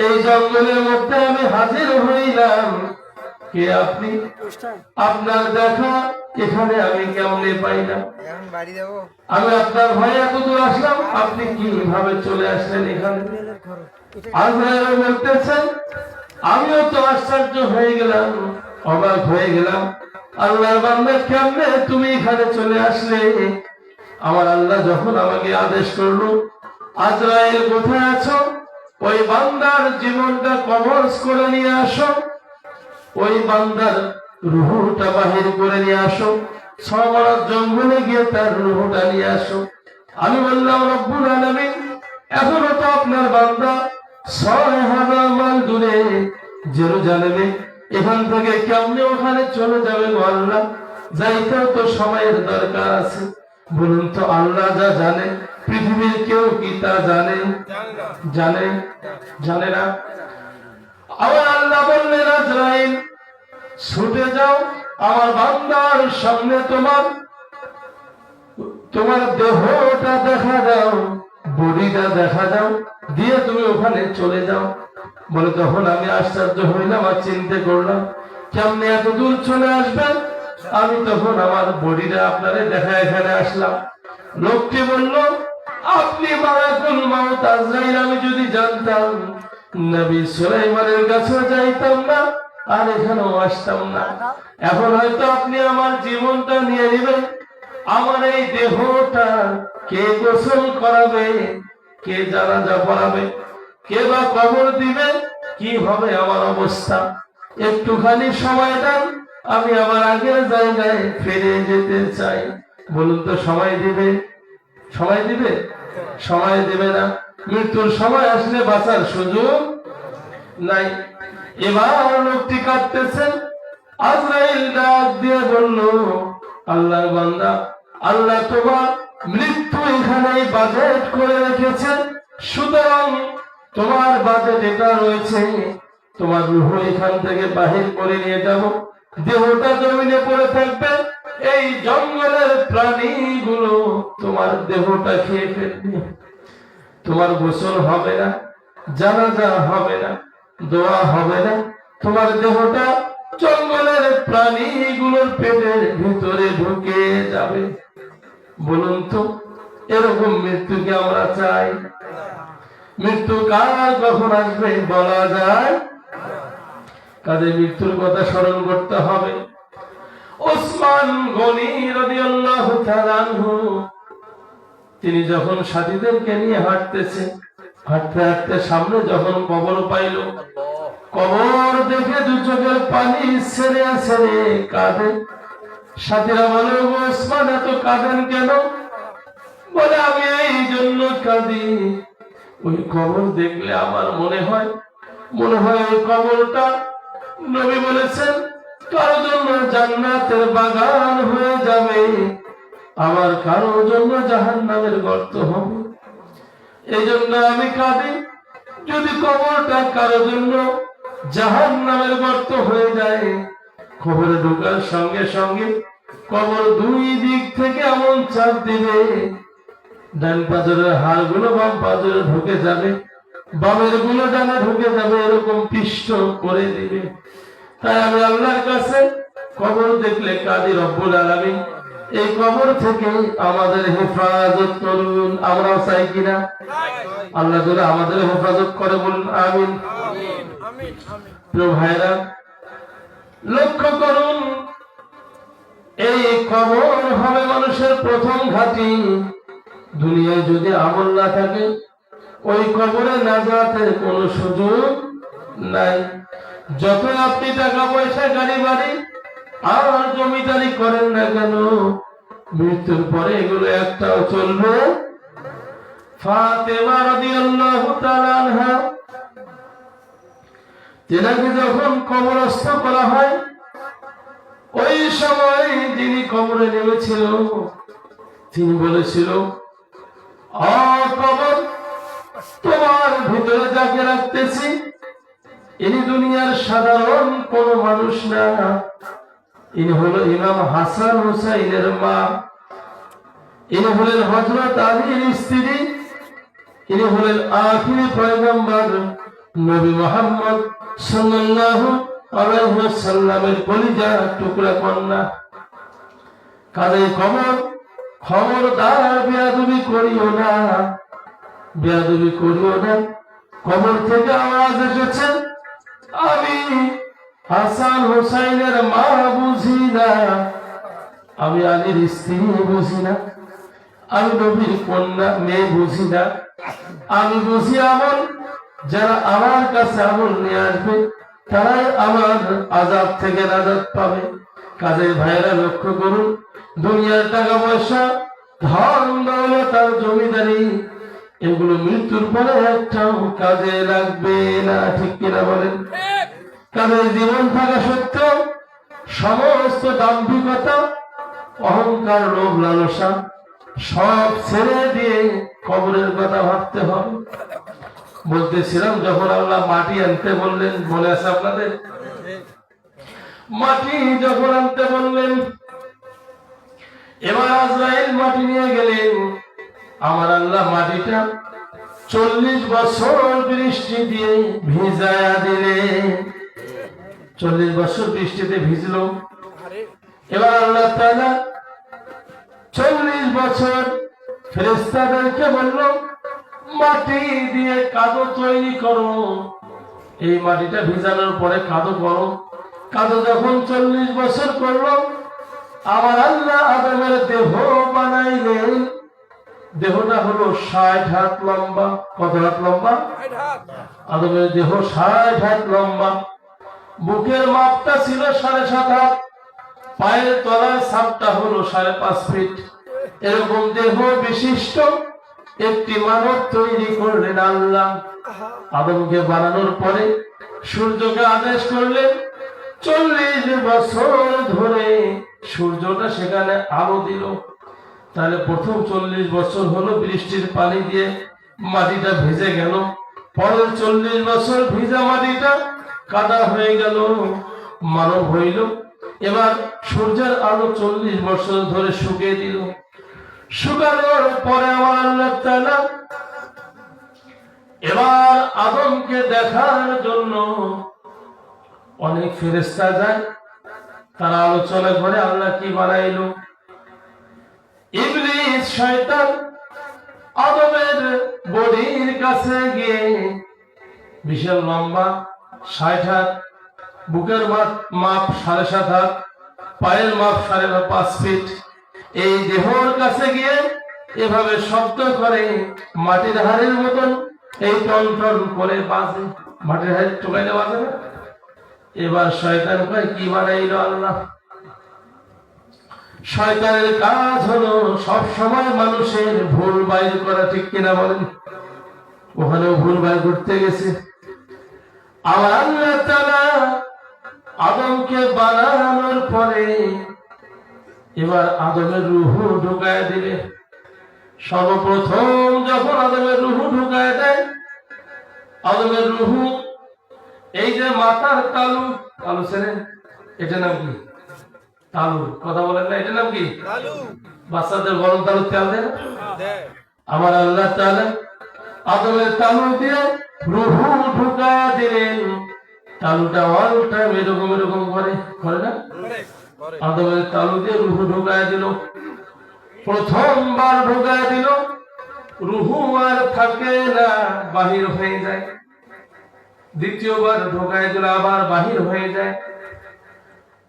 এই জঙ্গলের মধ্যে আমি হাজির হইলাম। কে আপনি? আপনার দেখা এখানে আমি কেমনে পাইলাম? আমি আপনার ভয়ে এত দূর আসলাম, আপনি কিভাবে চলে আসলেন এখানে? আজরাইল বলতেছেন, আমিও তো আশ্চর্য হয়ে গেলাম, অবাক হয়ে গেলাম, আল্লাহর বান্দা কেমনে তুমি এখানে চলে আসলে? আমার আল্লাহ যখন আমাকে আদেশ করলো, আজরাইল কোথায় আছো? ওই বান্দার জীবনটা কবজ করে নিয়ে আসো, ওই বান্দার রূহটা বাহির করে নিয়ে আসো, সাওয়ারাত জঙ্গলে গিয়ে তার রূহটা নিয়ে আসো। আমি বললাম, রব্বুল আলামিন, এখনো তো আপনার বান্দা ৬০০০ মাইল দূরে জেরুজালেমে, এখান থেকে কেমনে ওখানে চলে যাবে গো আল্লাহ? যাইতেও তো সময়ের দরকার আছে। বলুন তো, আল্লাহ যা জানে পৃথিবীর কেউ কি তা জানে? জানে? জানে না। আবার আল্লাহ বললেন, আজরাইল ছুটে যাও, আমার বান্দার সামনে তোমার দেহটা দেখা দাও, বডিটা দেখা দাও, দিয়ে তুমি ওখানে চলে যাও। বলে, তখন আমি আশ্চর্য হইলাম আর চিন্তা করলাম, কেমনে এত দূর চলে আসবেন? আমি তখন আমার বডিটা আপনারে দেখা এখানে আসলাম। লোকটি বলল, আপনি মালাকুল মাউত আজরাইল, আমি যদি জানতাম নবী সুলাইমানের কাছে যাইতাম না, আর এখানেও আসতাম না। এখন হয়তো আপনি আমার জীবনটা নিয়ে নেবেন, আমার এই দেহটা কে গোসল করাবে, কে জানাজা পড়াবে, কে বা কবর দিবে, কি হবে আমার অবস্থা? একটুখানি সময় দেন, আমি আমার আগের জায়গায় ফিরে যেতে চাই। বলুন তো, সময় দিবে? সময় দিবে? সময় দেবে না। মৃত্যুর সময় আসলে বাঁচার সুযোগ নাই। এবার লোকটি কাঁদতেছেন। আজরাইল ডাক দিয়ে বলল, আল্লাহর বান্দা, আল্লাহ তোমার মৃত্যু এখানেই বাজেট করে রেখেছেন, সুতরাং তোমার বাজেট এটা রয়েছে, তোমার রূহ এখান থেকে বাহির করে নিয়ে যাব, দেহটা জমিনে পড়ে থাকবে, এই জঙ্গলের প্রাণীগুলো তোমার দেহটা খেয়ে ফেলবে, তোমার গোসল হবে না, জানাজা হবে না, দোয়া হবে না, তোমার দেহটা জঙ্গলের প্রাণীগুলোর পেটের ভিতরে ঢুকে যাবে। বলুন তো, এরকম মৃত্যুকে আমরা চাই? মৃত্যু কার কখন আসবে বলা যায়? কাজে মৃত্যুর কথা স্মরণ করতে হবে। ওসমান গনি রাদিয়াল্লাহু তাআলা আনহু, তিনি যখন সাথীদেরকে নিয়ে হাঁটতেছে, হাঁটতে হাঁটতে সামনে যখন কবর পাইল, কবর দেখে দু চোখের পানি ছেড়ে ছেড়ে কাঁদে। সাথীরা বলে, ওসমান এত কাঁদেন কেন? বলে, আমি এই জন্য কাঁদি, ওই কবর দেখলে আমার মনে হয় ওই কবরটা নবী বলেছেন কারো জন্য জান্নাতের বাগান হয়ে যাবে, আমার কারো জন্য জাহান্নামের গর্ত হবে। এই জন্য আমি কাঁদি, যদি কবরটা কারো জন্য জাহান্নামের গর্ত হয়ে যায়, কবরে ঢোকার সঙ্গে সঙ্গে কবর দুই দিক থেকে এমন চাপ দিবে, ডান পাঁজরের হাড়গুলো বাম পাঁজরে ঢুকে যাবে, বামের গুলো ডানে ঢুকে যাবে, এরকম পিষ্ট করে দিবে। তাই আমি আল্লাহর কাছে কবর দেখলে কাঁদি, রব্বুল আলামিন এই কবর থেকে আমাদের হেফাজত করুন। আমরাও চাই কিনা? আল্লাহ তাআলা আমাদের হেফাজত করে, বলুন আমিন। প্রিয় ভাইরা, লক্ষ্য করুন, এই কবর হবে মানুষের প্রথম ঘাঁটি। দুনিয়ায় যদি আমল না থাকে, ওই কবরে নাজাতের কোনো সুযোগ নাই। যত আপনি টাকা পয়সা, গাড়ি বাড়ি আর জমিদারি করেন না কেন, মৃত্যুর পরে এগুলো একটাও চলবে। ফাতেমা রাদিয়াল্লাহু তাআলা আনহা, তেনাকে যখন কবরস্থ করা হয়, ওই সময় যিনি কবরে নেমেছিল তিনি বলেছিল, কবর, তোমার ভিতরে যাকে রাখতেছি ইনি দুনিয়ার সাধারণ কোন মানুষ না, ইনি হলো ইমাম হাসান হুসাইনের মা, ইনি হলেন হযরত আলীর স্ত্রী, ইনি হলেন আখিরি পয়গম্বর নবী মুহাম্মদ সাল্লাল্লাহু আলাইহি ওয়াসাল্লামের কলিজার টুকরা কন্যা। কাজে কবর, খবরদার বেয়াদবি করিও না, বেয়াদবি করিও না। কবর থেকে আওয়াজ এসেছে, আমি হাসান হুসাইনের মা বুঝি না, আমি আলীর স্ত্রী বুঝি না, আমি নবীর কন্যা মেয়ে বুঝি না, আমি বুঝি আমল। যারা আমার কাছে আমল নিয়ে আসবে তারাই আমার আযাব থেকে নাজাত পাবে। কাজে ভাইরা লক্ষ্য করুন, দুনিয়ার টাকা পয়সা, ধন দৌলত আর জমিদারি, এগুলো মৃত্যুর পরে একটাও কাজে লাগবে না, ঠিক কিনা বলেন? কাজে জীবন থাকা সত্ত্বেও সমস্ত দাম্ভিকতা, অহংকার, লোভ লালসা সব ছেড়ে দিয়ে কবরের কথা ভাবতে হবে। বলতেছিলাম, যখন আল্লাহ মাটি আনতে বললেন, মনে আছে আপনাদের? মাটি যখন আনতে বললেন, এবার আজরাইল মাটি নিয়ে গেলেন। আমার আল্লাহ মাটিটা 40 বছর বৃষ্টি দিয়ে ভিজায়া দিলেন। 40 বছর বৃষ্টিতে ভিজলো। এবার আল্লাহ তাআলা 40 বছর ফেরেশতাদেরকে বলল, মাটি দিয়ে কাদো তৈরি করো, এই মাটিটা ভিজানোর পরে কাদো করো। কাদো যখন 40 বছর করলো, আমার আল্লাহ আদমের দেহ বানাইলেন। দেহটা হলো 60 হাত লম্বা। কত হাত লম্বা? আদমের দেহ 60 হাত লম্বা। বুকের মাপটা ছিল 7.5 হাত, পায়ের তলার ছাপটা হলো 5.5 ফিট। এরকম দেহ বিশিষ্ট একটি মানব তৈরি করলেন আল্লাহ। আদমকে বানানোর পরে সূর্যকে আদেশ করলেন 40 বছর ধরে সূর্যটা সেখানে আলো দিল। তাহলে প্রথম 40 বছর হলো বৃষ্টির পানি দিয়ে মাটিটা ভিজে গেল, পরের 40 বছর ভিজা মাটিটা কাদা হয়ে গেল, মানব হইল। এবার সূর্যের আলো 40 বছর ধরে শুকিয়ে দিল। শুকানোর পরে আমার আল্লাহ তাআলা এবার আদমকে দেখার জন্য অনেক ফেরেশতা যায়, তারা আলোচনা করে আল্লাহ কি বানাইলো। ইবলিস শয়তান আদমের বডির কাছে গিয়ে বিশাল লম্বা 60 হাত, বুকের মাপ 7.5 হাত, পায়ের মাপ 5.5 ফিট, এই দেহর কাছে গিয়ে এভাবে শব্দ করে মাটির হাড়ের মতন এই টন টন করে বাজে, মাটির হাড় টোকাইলে বাজে না। এবার শয়তান কয় কি বানাইলো আল্লাহ। শয়তানের কাজ হলো সব সময় মানুষের ভুল বাইর করা, ঠিক কিনা বলেন? ওখানেও ভুল বাইর করতে গেছে। আমার আল্লাহ তাআলা আদমকে বানানোর পরে এবার আদমের রূহ ঢুকায় দিবে। সর্বপ্রথম যখন আদমের রূহ ঢুকায় দেয়, আদমের রূহ এই যে মাথার তালু, তালু ছেড়ে এটা নাম কি? তালু। কথা বলেন না, এটা নাম কি? বাচ্চাদের গরম তালু তেল দেয় না? আমার আল্লাহ তাআলা আদমের তালু দিয়ে রূহ ঢুকায় দিলেন। তালুটা অল টাইম এরকম এরকম করে না? আদমের তালু দিয়ে রূহ ঢুকায় দিল। প্রথমবার ঢুকায় দিল, রূহ আর থাকে না, বাহির হয়ে যায়। দ্বিতীয়বার ঢুকায় দিল, আবার বাহির হয়ে যায়।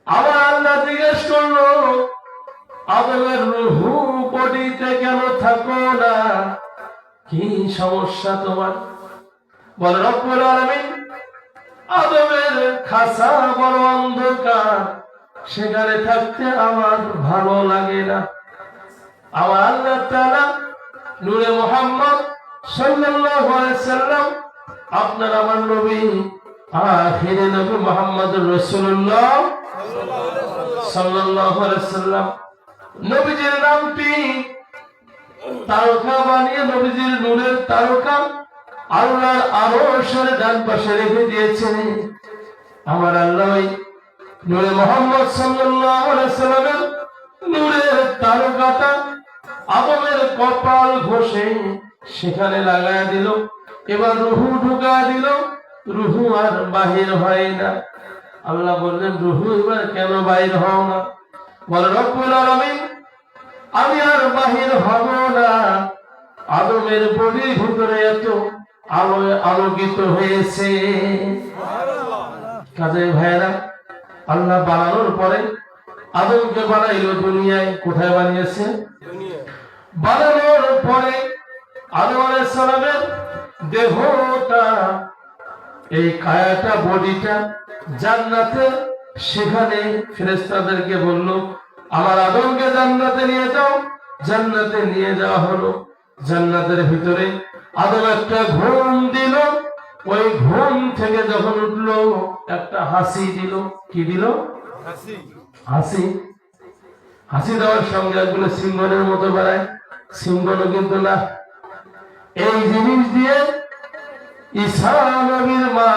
আবার আল্লাহ জিজ্ঞেস করলো, আদমের রূহ বডিতে কেন থাকো না? কি সমস্যা তোমার? বলে রব্বুল আলামিন, আদমের খাসা বড় অন্ধকার, সেখানে থাকতে আমার ভালো লাগে না। আমার আল্লাহ তাআলা নূরে মুহাম্মদ সাল্লাল্লাহু আলাইহি সাল্লাম, আপনার আমার নবী আখিরে নবী মুহাম্মদুর রাসূলুল্লাহ সাল্লাল্লাহু আলাইহি সাল্লাম, নবীজির নামটি তারকা বানিয়ে নবীজির নূরের তারকা আল্লাহর আরশের ডান পাশে রেখে দিয়েছেন। আমার আল্লাহ নূরে মুহাম্মদ সাল্লাল্লাহু আলাইহি সাল্লামের নূরের তারকাটা আদমের কপাল ঘষে সেখানে লাগায় দিল। এবার রূহ ঢুকায় দিল, রূহ আর বাহির হয় না। আল্লাহ বললেন, রূহ এবার কেন বাহির হও না? বলে রব্বুল আলামিন, আমি আর বাহির হব না। আদমের বডির ভিতরে এত আলোয় আলোকিত হয়েছে। কাজে ভাইরা, আল্লাহ বানানোর পরে আদমকে বানাইলো দুনিয়ায়। কোথায় বানিয়েছে? বানানোর পরে আদম আলাইহিস সালামের দেহটা, এই কায়াটা, বডিটা জান্নাতে, সেখানে ফেরেশতাদেরকে বলল, আমার আদমকে জান্নাতে নিয়ে যাও। জান্নাতে নিয়ে যাওয়া হলো। জান্নাতের ভিতরে আদম একটা ঘুম দিল। ওই ঘুম থেকে যখন উঠলো, একটা হাসি দিল। কি দিল? হাসি। হাসি দেওয়ার সঙ্গে একগুলো সিংহনের মতো বেড়ায়, সিংহনও কিন্তু না। এই জিনিস দিয়ে ঈসা নবীর মা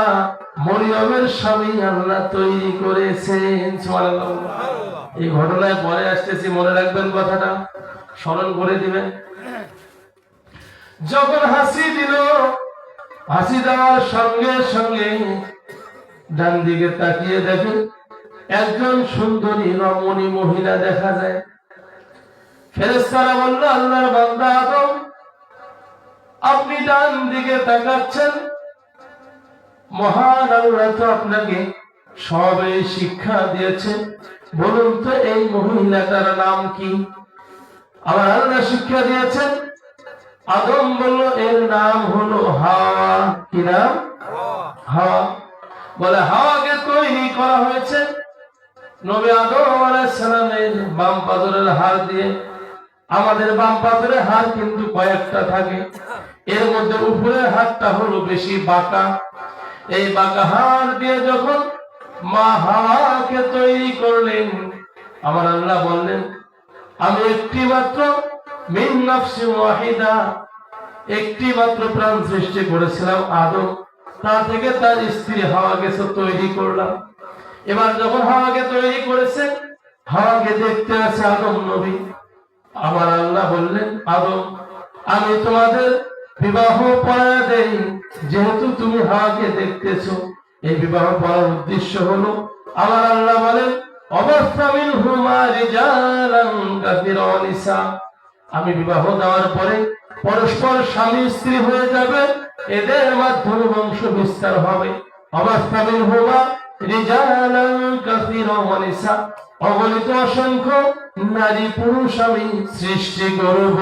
মরিয়মের স্বামী আল্লাহ তৈরি করেছেন। সুবহানাল্লাহ। এই ঘটনায় পরে আসতেছি, মনে রাখবেন কথাটা, স্মরণ করে দিবেন। যখন হাসি দিল, হাসি দেওয়ার সঙ্গে সঙ্গে ডান দিকে তাকিয়ে দেখে একজন সুন্দরী রমণী মহিলা দেখা যায়। ফেরেশতারা বলল, আল্লাহর বান্দা আদম, আপনি ডান দিকে তাকাচ্ছেন, মহান আল্লাহ তো আপনাকে সবে শিক্ষা দিয়েছেন, বলুন তো এই মহিলাটার নাম কি? আমার আল্লাহ শিক্ষা দিয়েছেন। আদম বলল, এর নাম হলো হাওয়া। কি নাম? হাওয়া। বলে, হাওয়াকে তৈরি করা হয়েছে নবী আদম আলাইহিস সালামের বাম পাজরের হাড় দিয়ে। আমাদের বাম পাথরের হাত কিন্তু কয়েকটা থাকে, এর মধ্যে উপরের হাতটা হলো বেশি বাঁকা। এই বাঁকা হাত দিয়ে যখন মা হাওয়াকে তৈরি করলেন, আমার আল্লাহ বললেন, আমি একটি মাত্র মিন নাফসি ওয়াহিদা, একটি মাত্র প্রাণ সৃষ্টি করেছিলাম আদম, তা থেকে তার স্ত্রী হাওয়াকে তৈরি করলাম। এবার যখন হাওয়াকে তৈরি করেছেন, হাওয়াকে দেখতে আছে আদম নবী। আমার আল্লাহ বললেন, আদম, আমি তোমাদের বিবাহ পড়ায়া দেই, যেহেতু তুমি হাওয়াকে দেখতেছো। এই বিবাহ পড়ার উদ্দেশ্য হলো, আমার আল্লাহ বলেন, অবস্থামিনহুমা রিজালান কাসীরা ওয়া নিসা, আমি বিবাহ দেওয়ার পরে পরস্পর স্বামী স্ত্রী হয়ে যাবে, এদের মাধ্যমে বংশ বিস্তার হবে। অবস্থামিনহুমা রিজালান কাসীরা ওয়া নিসা, অগণিত অসংখ্য নারী পুরুষ আমি সৃষ্টি করব।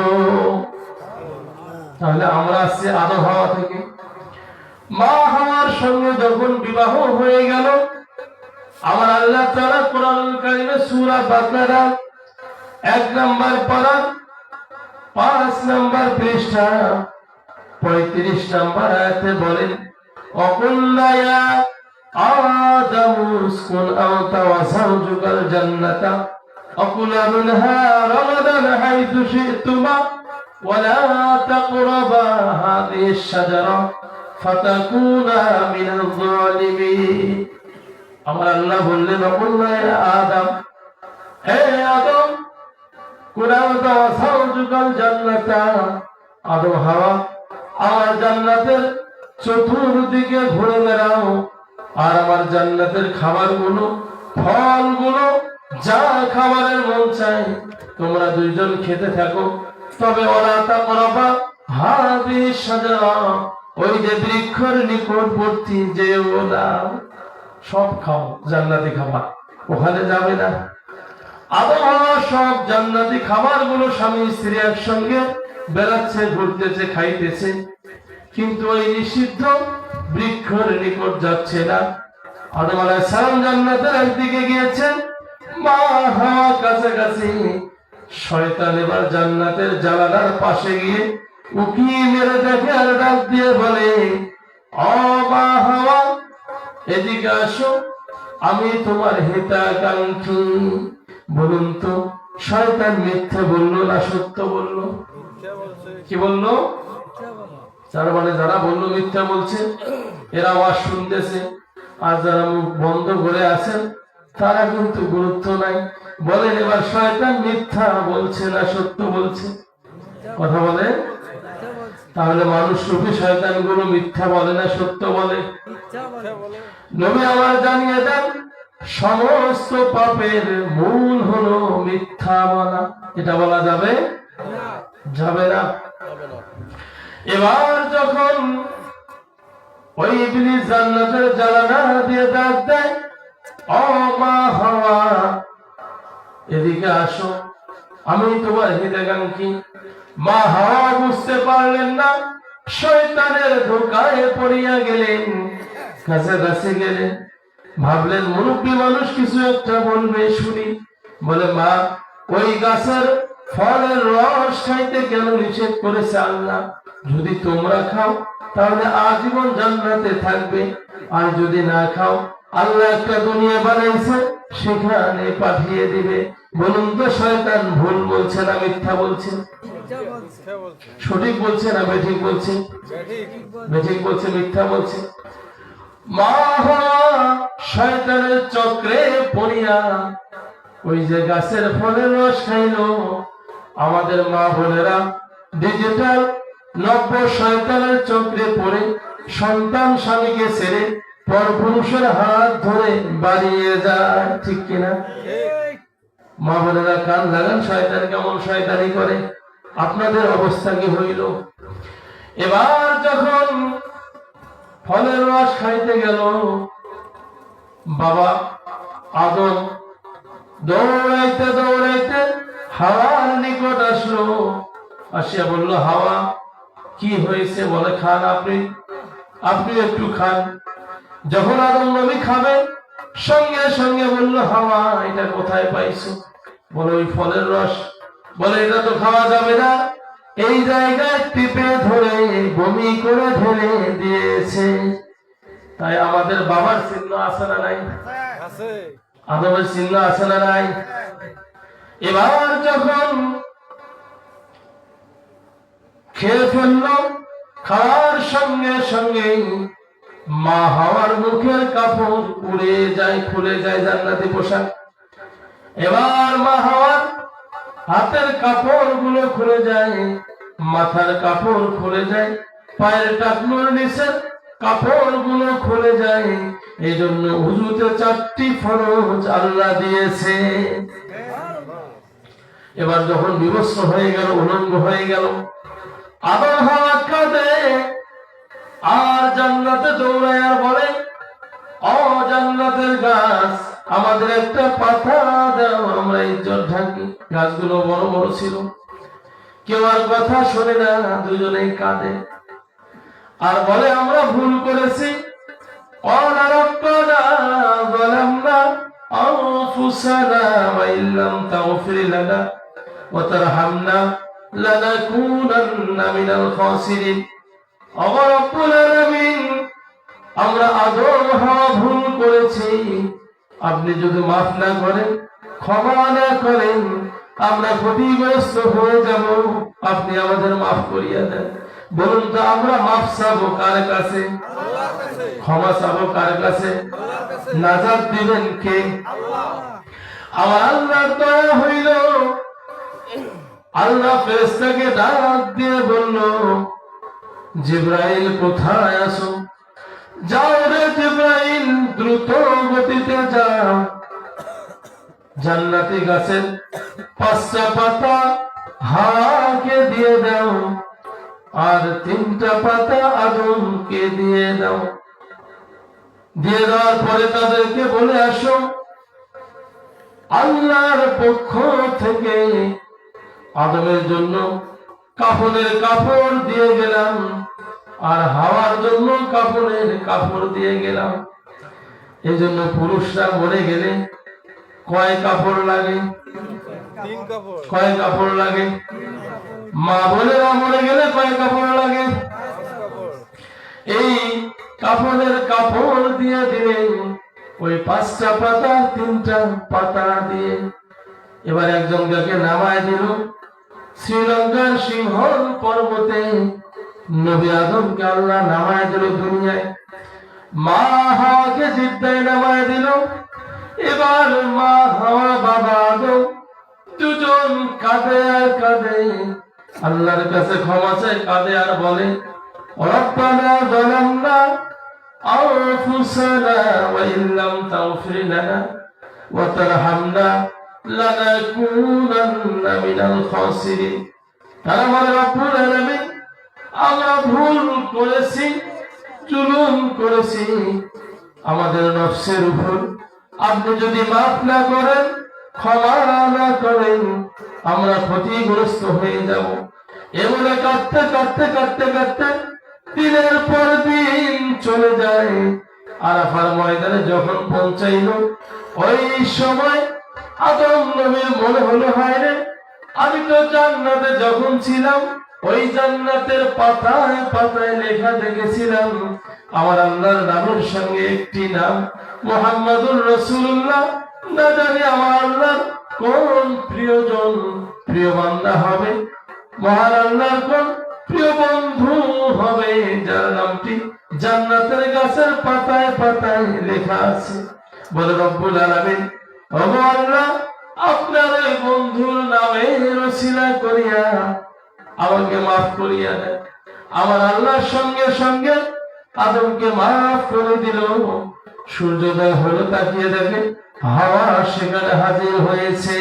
তাহলে আমরা আসছি আদম হাওয়া থেকে। মা হাওয়ার সঙ্গে যখন বিবাহ হয়ে গেল, আমার আল্লাহ তাআলা কোরআনুল কারীমে সূরা বাকারা 1 নম্বর পারা 5 নম্বর পৃষ্ঠা 35 নম্বর আয়াতে বলেন, অকুল্লা ইয়া আদামু উসকুন আনতা ওয়া যাওজুকাল জান্নাতা অকুলা মিনহা রাগাদান হাইথু শি'তুমা ওয়া লা তাকরাবা হাযিহিশ শাজারা ফাতাকুনা মিনাল যালিমিন। আমার আল্লাহ বললেন, অকুল্লা ইয়া আদম, হে আদম, কুলা যাওজুকাল জান্নাতা, আদম হাওয়া, আমার জান্নাতের চতুর্দিকে ঘুরে বেড়াও, আর আমার জান্নাতের খাবারগুলো, ফলগুলো, যা খাবারের মন চায় তোমরা দুইজন খেতে থাকো। তবে ওয়ালা তাকরাবা হাযিহিশ শাজারা, ওই যে বৃক্ষের নিকটবর্তী যেও না। সব খাও জান্নাতি খাবার, ওখানে যাবে না। আদম হাওয়া সব জান্নাতি খাবারগুলো স্বামী স্ত্রী একসঙ্গে বেড়াচ্ছে, ঘুরতেছে, খাইতেছে, কিন্তু ওই নিষিদ্ধ বৃক্ষের নিকট যাচ্ছে না। আদম আলাইহিস সালাম জান্নাতের একদিকে গিয়েছেন, মা হাওয়া কাছাকাছি। শয়তান এবার জান্নাতের জানালার পাশে গিয়ে উকি মেরে দেখে আর ডাক দিয়ে বলে, ও মা হাওয়া, এদিকে আসো, আমি তোমার হিতাকাঙ্ক্ষী। বলুন তো, শয়তান মিথ্যা বললো না সত্য বললো? কি বললো? তার মানে যারা বললো মিথ্যা বলছে, এরা আওয়াজ শুনতেছে, আর যারা মুখ বন্ধ করে আছেন তারা কিন্তু গুরুত্ব নাই। বলেন এবার শয়তান মিথ্যা বলছে না সত্য বলছে? কথা বলে। তাহলে মানুষ রূপী শয়তান গুলো মিথ্যা বলে না সত্য বলে? নবী আমার জানিয়ে দেন, সমস্ত পাপের মূল হলো মিথ্যা বলা। এটা বলা যাবে? যাবে না। এবার যখন ওই ইবলিস জান্নাতের জানালা দিয়ে ডাক দেয়, ও মা হাওয়া, এদিকে আসো, আমি তোমার হিতাকাঙ্ক্ষী। মা হাওয়া বুঝতে পারলেন না, শয়তানের ধোঁকায় পড়িয়া গেলেন, কাছাকাছি গেলেন, ভাবলেন মুরব্বী মানুষ কিছু একটা বলবে, শুনি। বলে, মা, ওই গাছের ফলের রস খাইতে কেন নিষেধ করেছে আল্লাহ? যদি তোমরা খাও তাহলে আজীবন জান্নাতে থাকবে, আর যদি না খাও আল্লাহ একটা দুনিয়া বানাইছে, সেখানে পাঠিয়ে দিবে। বলুন তো, শয়তান ভুল বলছে না মিথ্যা বলছে? সঠিক বলছে না বেঠিক বলছে? বেঠিক বলছে, মিথ্যা বলছে। মা হাওয়া শয়তানের চক্রে পড়িয়া ওই যে গাছের ফলের রস খাইলো। আমাদের মা বোনেরা ডিজিটাল নব্য শয়তানের চক্রে পড়ে সন্তান স্বামীকে ছেড়ে পরপুরুষের হাত ধরে বাড়িয়ে যায়, ঠিক কিনা? মা বোনেরা কান লাগান, শয়তান কেমন শয়তানি করে। আপনাদের অবস্থা কি হইল? এবার যখন ফলের রস খাইতে গেল, বাবা আদম দৌড়াইতে দৌড়াইতে হাওয়ার নিকট আসলো। আসিয়া বলল, হাওয়া, কি হয়েছে? বলে, খান আপনি, আপনি একটু খান। যখন আদম নবী খাবে, সঙ্গে সঙ্গে বলল, হাওয়া, এটা কোথায় পাইছো? বলে, ওই ফলের রস বলে এটা তো খাওয়া যাবে না, এই জায়গায় টিপে ধরে বমি করে ঢেলে দিয়েছে। তাই আমাদের বাবার চিহ্ন আছে না নাই? আদমের চিহ্ন আছে না নাই? এবার যখন খেয়ে ফেললো, খাওয়ার সঙ্গে সঙ্গে মা হাওয়ার মুখের কাপড় উড়ে যায়, খুলে যায় জান্নাতি পোশাক। এবার মা হাওয়ার হাতের কাপড় গুলো খুলে যায়, মাথার কাপড় খুলে যায়, পায়ের টাকনুর নিচের কাপড় গুলো খুলে যায়। এই জন্য উযুতে 4টি ফরজ আল্লাহ দিয়েছে। এবার যখন বিবস্ত্র হয়ে গেল, উলঙ্গ হয়ে গেল, আদম হাওয়া কাঁদে আর জান্নাতে দৌড়ায় আর বলে, ও জান্নাতের গাছ, আমাদের একটা পাতা দাও, আমরা ইজ্জত ঢাকি। গাছগুলো বড় বড় ছিল, কেউ আর কথা শোনে না, দুজনেই কাঁদে আর বলে আমরা ভুল করেছি। ক্বালা রাব্বানা যালামনা আনফুসানা ওয়া ইল্লাম তাগফির লানা ওয়া তারহামনা লানাকুনান্না মিনাল খাসিরিন। ও রব্বুল আলামিন, আমরা আদম হাওয়া ভুল করেছি, আপনি যদি মাফ না করেন, ক্ষমা না করেন, আমরা ক্ষতিগ্রস্ত হয়ে যাব, আপনি আমাদের মাফ করিয়া দেন। বলুন তো আমরা মাফ চাবো কার কাছে? ক্ষমা চাবো কার কাছে? নাজাত দিবেন কে? আমার আল্লাহর দয়া হইল, আল্লাহ ফেরেশতাকে ডাক দিয়ে বলল, জিবরাইল কোথায় আছো? যাও রে জিবরাইল, দ্রুত গতিতে যাও, জান্নাতি গাছের 5টা পাতা হাওয়াকে দিয়ে দাও আর 3টা পাতা আদমকে দিয়ে দাও। দিয়ে দেওয়ার পরে তাদেরকে বলে আসো, আল্লাহর পক্ষ থেকে আদমের জন্য কাফনের কাপড় দিয়ে গেলাম আর হাওয়ার জন্য কাফনের কাপড় দিয়ে গেলাম। এই জন্য পুরুষরা মরে গেলে কয় কাপড় লাগে? 3 কাপড়। কয় কাপড় লাগে? মা বোনেরা মরে গেলে কয় কাপড় লাগে? 5 কাপড়। এই কাফনের কাপড় দিয়ে দিলেন ওই 5টা পাতা 3টা পাতা দিয়ে। এবার একজনকে নামায় দিল শ্রীলঙ্কার সিংহল পর্বতে। নবী আদমকে আল্লাহ নামায় দিল দুনিয়ায়, মা হাওয়াকে জিদ্দায় নামায় দিল। এবার মা হাওয়া বাবা আদম দুজন কাঁদে আর কাঁদে, আল্লাহর কাছে ক্ষমা চায়, কাঁদে আর বলে, রব্বানা যালামনা আনফুসানা ওয়া ইল্লাম তাগফির লানা ওয়া তারহামনা লানাকুনান্না মিনাল খাসিরিন। তারা বলে, রব্বুল আলামিন, আমরা ভুল করেছি, জুলুম করেছি আমাদের নফসের উপর, আপনি যদি মাফ না করেন, ক্ষমা না করেন, আমরা ক্ষতিগ্রস্ত হয়ে যাব। এমনে কাঁদতে কাঁদতে কাঁদতে কাঁদতে দিনের পর দিন চলে যায়। আরাফার ময়দানে যখন পৌঁছাইল, ওই সময় আদম নবীর মনে হলো, হায় রে, আমি তো জান্নাতে যখন ছিলাম, ওই জান্নাতের পাতায় পাতায় লেখা দেখেছিলাম আমার আল্লাহর নামের সঙ্গে একটি নাম মুহাম্মাদুর রাসূলুল্লাহ। না জানি আমার আল্লাহর কোন প্রিয়জন, প্রিয় বান্দা হবে, মহান আল্লাহর কোন প্রিয় বন্ধু হবে, যার নামটি জান্নাতের গাছের পাতায় পাতায় লেখা আছে। বলে, রব্বুল আলামিন, ওগো আল্লাহ, আপনার ওই বন্ধুর নামে রসিলা করিয়া আমাকে মাফ করিয়া দেন। আমার আল্লাহর সঙ্গে সঙ্গে আদমকে মাফ করে দিল। সূর্যোদয় হলো, তাকিয়ে দেখে হাওয়া সেখানে হাজির হয়েছে।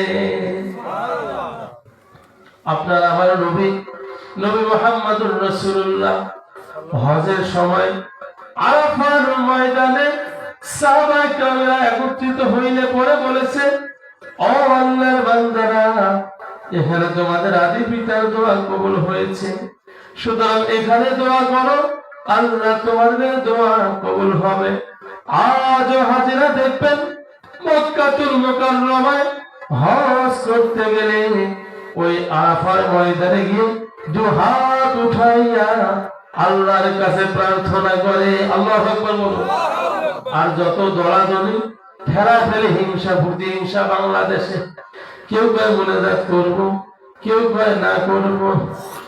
আপনার আমার নবী মুহাম্মাদুর রাসূলুল্লাহ হজের সময় আরাফার ময়দানে সাহাবায়ে কেরামরা একত্রিত হইলে পরে বলেছে, ও আল্লাহর বান্দারা, এখানে তোমাদের আদি পিতার দোয়া কবুল হয়েছে, সুতরাং এখানে দোয়া করো, আল্লাহ তোমাদের দোয়া কবুল হবে। আজও হাজিরা দেখবেন মক্কাতুল মুকাররমায় হজ করতে গেলে ওই আরাফার ময়দানে গিয়ে দু হাত উঠাইয়া আল্লাহর কাছে প্রার্থনা করে, আল্লাহু আকবার বলো। আর যত দলাদলি ঠেলাঠেলি হিংসা প্রতিহিংসা বাংলাদেশে, কেউ কয় মুনাজাত করব, কেউ কয় না করব,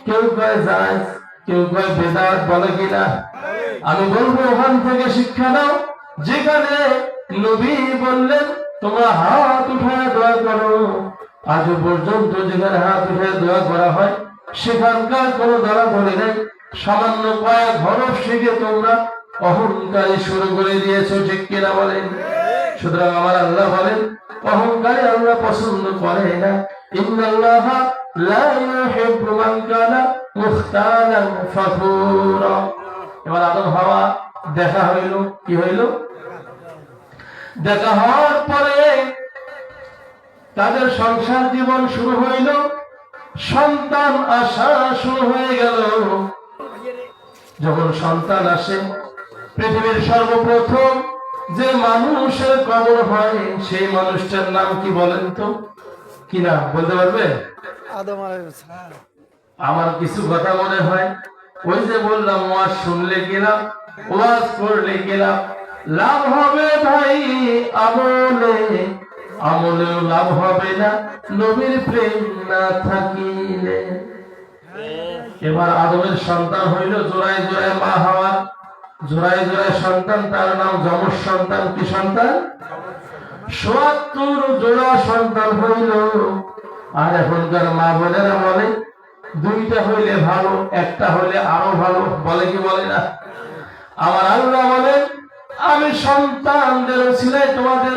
কেউ কয় যায়, কেউ কয় বেদাত, বলে কিনা? আমি বলবো ওখান থেকে শিক্ষা নাও, যেখানে নবী বললেন তোমরা হাত উঠায় দোয়া করো, আজ পর্যন্ত যেখানে হাত উঠায় দোয়া করা হয় সেখানকার কোনো দলাদলি নেই। সামান্য কয়েক হরফ শিখে তোমরা অহংকারী শুরু করে দিয়েছো, ঠিক কিনা বলেন? সুতরাং আমার আল্লাহ বলেন অহংকারী আল্লাহ পছন্দ করে না। ইন্নাল্লাহা লা ইউহিব্বু মান কানা মুখতালান ফাখুরা। এবার আদম হাওয়া দেখা হইল, কি হইল? দেখা হওয়ার পরে তাদের সংসার জীবন শুরু হইল, সন্তান আসা শুরু হয়ে গেল। যখন সন্তান আসে, পৃথিবীর সর্বপ্রথম যে মানুষের কবর হয় সেই মানুষটার নাম কি বলেন তো? কি নাম বলতে পারবে? আদম আলাইহিস সালাম। আমার কিছু কথা মনে হয়, ওই যে বললাম ওয়াজ শুনলে গেলাম, ওয়াজ করলে গেলাম, লাভ হবে ভাই আমলে, আমলেও লাভ হবে না নবীর প্রেম না থাকিলে। এবার আদমের সন্তান হইল জোড়ায় জোড়ায় মা হাওয়া, জোড়ায় জোড়ায় সন্তান, তার নাম যমজ সন্তান। কি সন্তান? ৭৭ জোড়া সন্তান হইল। আর এখনকার মা বোনেরা বলে দুইটা হইলে ভালো, একটা হইলে আরো ভালো, বলে কি বলে না? আমার আল্লাহ বলে আমি সন্তানদের ছিলাই তোমাদের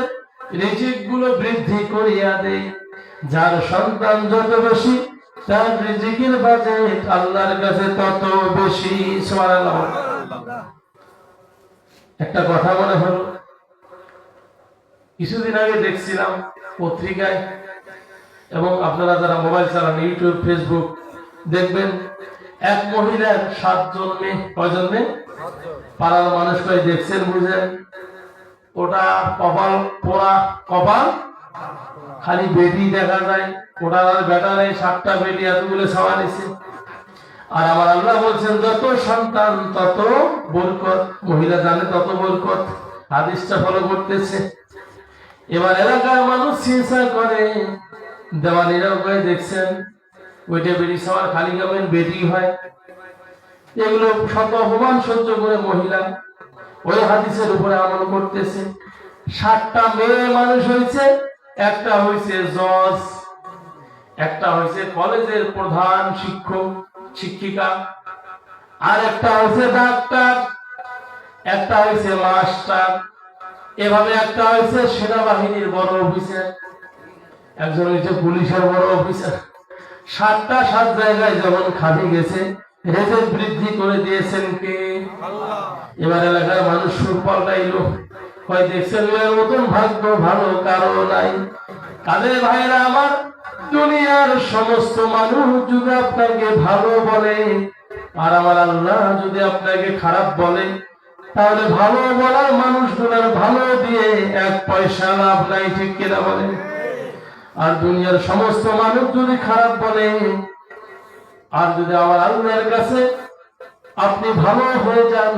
রিজিক গুলো বৃদ্ধি করিয়া দেই। যার সন্তান যত বেশি তার রিজিকের বাজেট আল্লাহর কাছে তত বেশি। সুবহানাল্লাহ। একটা কথা মনে হলো, কিছুদিন আগে দেখছিলাম পত্রিকায়, এবং আপনারা যারা মোবাইল চালান ইউটিউব ফেসবুক দেখবেন, এক মহিলার 7 জন মেয়ে, কয়জন মেয়ে? পাড়ার মানুষ কয় দেখছেন বুঝেন, ওটা কপাল পোড়া, কপাল খালি বেটি দেখা যায়, ওটার আর বেটা নেই, 7টা বেটি এতগুলো ছাওয়া নিছে। আর আমার আল্লাহ বলছেন যত সন্তান তত বরকত, মহিলা জানে তত বরকত, হাদিসটা ফলো করতেছে। এবার এলাকার মানুষ চিন্তা করে, দেওয়ানিরাও কয়ে দেখছেন ওইটা বেটি ছাওয়ার খালি কেমন বেটি হয়, এগুলো শত অপমান সহ্য করে মহিলা ওই হাদিসের উপরে আমল করতেছে। 7টা মেয়ে মানুষ হয়েছে, একটা হয়েছে জজ, একটা হয়েছে কলেজের প্রধান শিক্ষক শিক্ষিকা, আর একটা হয়েছে ডাক্তার, একটা হয়েছে মাস্টার, এভাবে একটা হয়েছে সেনাবাহিনীর বড় অফিসার, একজন হয়েছে পুলিশের বড় অফিসার। 7টা 7 জায়গায় যখন খালি গেছে, রেজেক বৃদ্ধি করে দিয়েছেন কে? আল্লাহ। এবার এলাকার মানুষ সুর পাল্টাইলো, হয় দেখছেন এর মতন ভাগ্য ভালো কারো নাই। কাদের ভাইরা আমার, দুনিয়ার সমস্ত মানুষ যদি আপনাকে ভালো বলে আর আমার আল্লাহ যদি আপনাকে খারাপ বলে, তাহলে ভালো বলার মানুষগুলোর ভালো দিয়ে 1 পয়সা লাভ নাই, ঠিক কিনা বলে? আর দুনিয়ার সমস্ত মানুষ যদি খারাপ বলে আর যদি আমার আল্লাহর কাছে আপনি ভালো হয়ে যান,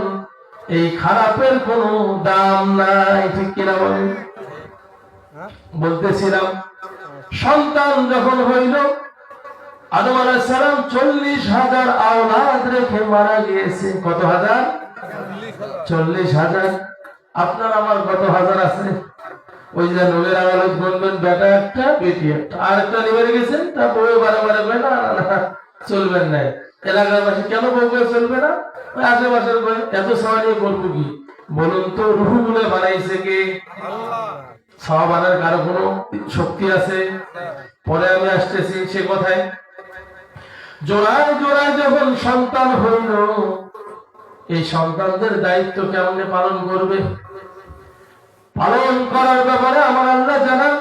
এই খারাপের কোনো দাম নাই, ঠিক কিনা বলে? বলতেছিলাম সন্তান যখন হইল, আদম আলাইহিস সালাম 40,000 আওলাদ রেখে মারা গিয়েছে। কত হাজার? 40,000। আপনার আমার কত হাজার আছে? ওই যে নবীর আওলাদ বলবেন বেটা একটা বেটি একটা, আর একটা নিয়ে গেছেন, তারপরে বারে বলে না না না চলবেন নাই। এলাকার বাসী কেন বউকে চলবে না? ওই আশেপাশের বলে এত ছাওয়া নিয়ে করবো কি? বলুন তো রুহু গুলো বানাইছে কে? আল্লাহ। ছাওয়া বানার কারো কোনো শক্তি আছে? পরে আমি আসতেছি সে কথায়। জোড়ায় জোড়ায় যখন সন্তান হইল, এই সন্তানদের দায়িত্ব কেমনে পালন করবে? পালন করার ব্যাপারে আমার আল্লাহ জানান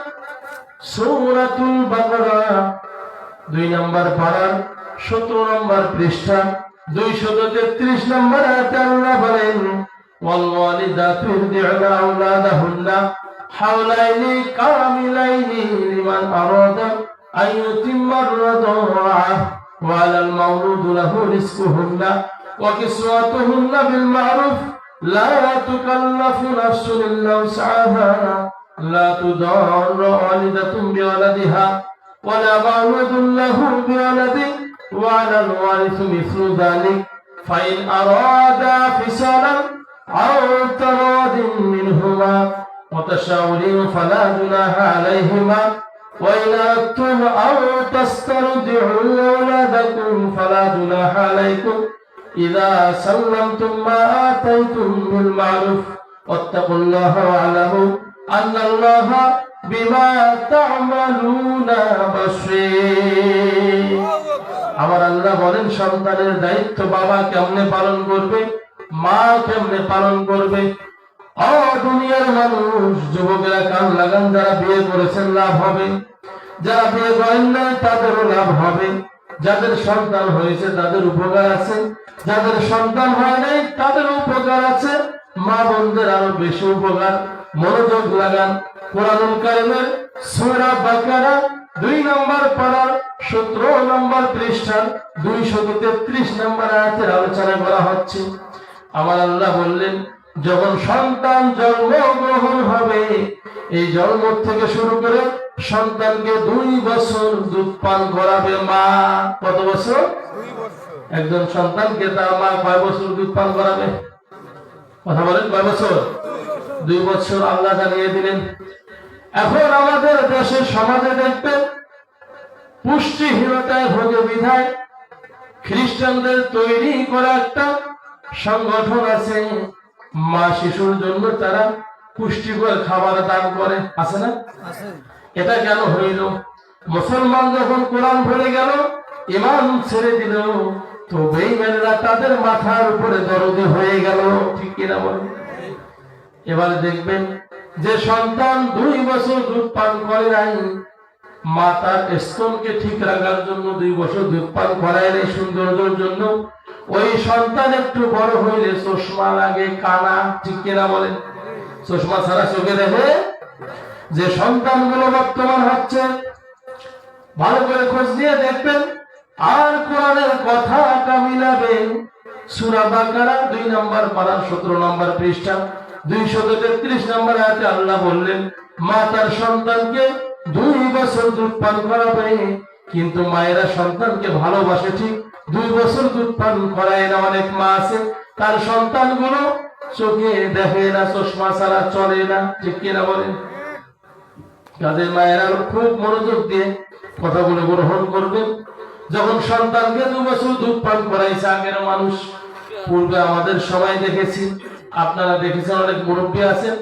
সূরাতুল বাকারা 2 নম্বর পারার 17 নম্বর পৃষ্ঠা 233 নম্বর আয়াতে আল্লাহ বলেন, ওয়াল ওয়ালিদাতু ইরদি'না আওলাদাহুন্না হাওলাইনি কামিলাইনি লিমান আরাদা أن يتم الرضاعة وعلى المولود له رزقهن وكسوتهن بالمعروف لا تكلف نفس إلا وسعها لا تضار والدة بولدها ولا مولود له بولده وعلى الوارث مثل ذلك فإن أرادا فصالا أو تراض منهما وتشاور فلا جناح عليهما وإن أردتم أو تسترضعوا أولادكم فلا جناح عليكم إذا سلمتم ما آتيتم بالمعروف واتقوا الله واعلموا أن الله بما تعملون بصير আমার আল্লাহ বলেন সন্তানের দায়িত্ব বাবা কেমনে পালন করবে, মা কেমনে পালন করবে। ও দুনিয়ার মানুষ, যুবকেরা কান লাগান, যারা বিয়ে করেছেন লাভ হবে, যারা বিয়ে করেন নাই তাদেরও লাভ হবে। যাদের সন্তান হয়েছে তাদের উপকার আছে, যাদের সন্তান হয় নাই তাদের উপকার আছে। মা বোনদের আরো বেশি উপকার। মনোযোগ লাগান। কোরআনুল কারীমের সূরা বাকারা 2 নম্বর পারার 17 নম্বর পৃষ্ঠার 233 নম্বর আয়াতের আলোচনা করা হচ্ছে। আমার আল্লাহ বললেন, যখন সন্তান জন্মগ্রহণ হবে, এই জন্ম থেকে শুরু করে সন্তানকে 2 বছর দুধ পান করাবে মা। কত বছর? 2 বছর। একজন সন্তানকে তার মা কয় বছর দুধ পান করাবে? কথা বলেন, কয় বছর? 2 বছর আল্লাহ জানিয়ে দিলেন। এখন আমাদের দেশের সমাজে দেখবেন পুষ্টিহীনতায় ভোগে বিধায় খ্রিস্টানদের তৈরি করা একটা সংগঠন আছে, মা শিশুর জন্য তারা পুষ্টিকর খাবার দান করে, আছে না? আছে। এটা কেন হইল? মুসলমান যখন কোরআন ভুলে গেল, ঈমান ছেড়ে দিল, তো বেঈমানরা তাদের মাথার উপরে দরদি হয়ে গেল। ঠিক কিনা বলেন? এবারে দেখবেন যে সন্তান 2 বছর দুধ পান করে নাই, মা তার স্তনকে ঠিক রাখার জন্য 2 বছর দুধ পান করায় নাই সৌন্দর্যের জন্য, ওই সন্তান একটু বড় হইলে চশমা লাগে, কানা। ঠিক কিনা বলেন? চশমা ছাড়া চোখে দেখে যে সন্তানগুলো বর্তমান হচ্ছে, ভালো করে খোঁজ নিয়ে দেখবেন। আর কোরআনের কথাটা মিলাবেন। সূরা বাকারা 2 নম্বর পারা 17 নম্বর পৃষ্ঠা 233 নম্বর আয়াতে আল্লাহ বললেন, মা তার সন্তানকে 2 বছর দুধ পান করাবে। কিন্তু মায়েরা সন্তানকে ভালোবাসে ঠিক, 2 বছর দুধ পান করায় না। অনেক মা আছে তার সন্তানগুলো চোখে দেখে না, চশমা ছাড়া চলে না। ঠিক কিনা বলেন? তাদের মায়েরা খুব মনোযোগ দিয়ে কথাগুলো গ্রহণ করবেন। যখন সন্তানকে 2 বছর দুধ পান করাইছে আগের মানুষ, পূর্বে আমাদের সময় দেখেছি, আপনারা দেখেছেন, অনেক মুরব্বী আছেন,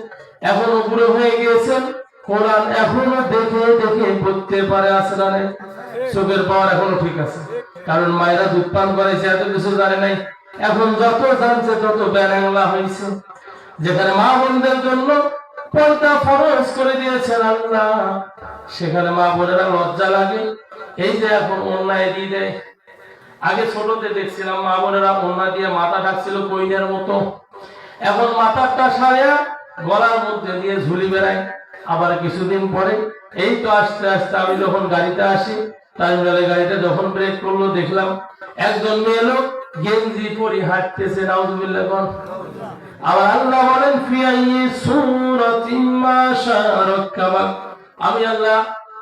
এখনো বুড়ো হয়ে গিয়েছেন, কোরআন এখনো দেখে দেখে পড়তে পারে, আছে না? চোখের পাওয়ার এখনো ঠিক আছে, কারণ মায়েরা দুধ পান করাইছে, এত কিছু জানে নাই। এখন যত জানছে তত ব্যাংলা হয়েছে। যেখানে মা বোনদের জন্য পর্দা ফরজ করে দিয়েছেন আল্লাহ, সেখানে মা বোনেরা লজ্জা লাগে। এই যে এখন অন্যায় দিয়ে দেয়। আগে ছোটতে দেখছিলাম মা বোনেরা ওড়না দিয়ে মাথা ঢাকছিল কইনের মতো, এখন মাথাটা সারিয়া গলার মধ্যে দিয়ে ঝুলি বেড়ায়। আবার কিছুদিন পরে এই তো আস্তে আস্তে আমি যখন গাড়িতে আসি, টাইমলালে গাড়িটা যখন ব্রেক করলো, দেখলাম একজন মেয়ে লোক গেঞ্জি পরে হাঁটতেছে। নাউজুবিল্লাহ কোন। আবার আল্লাহ বলেন, ফি আইয়ি সূরাতিন মা শারাকাবা, আমি আল্লাহ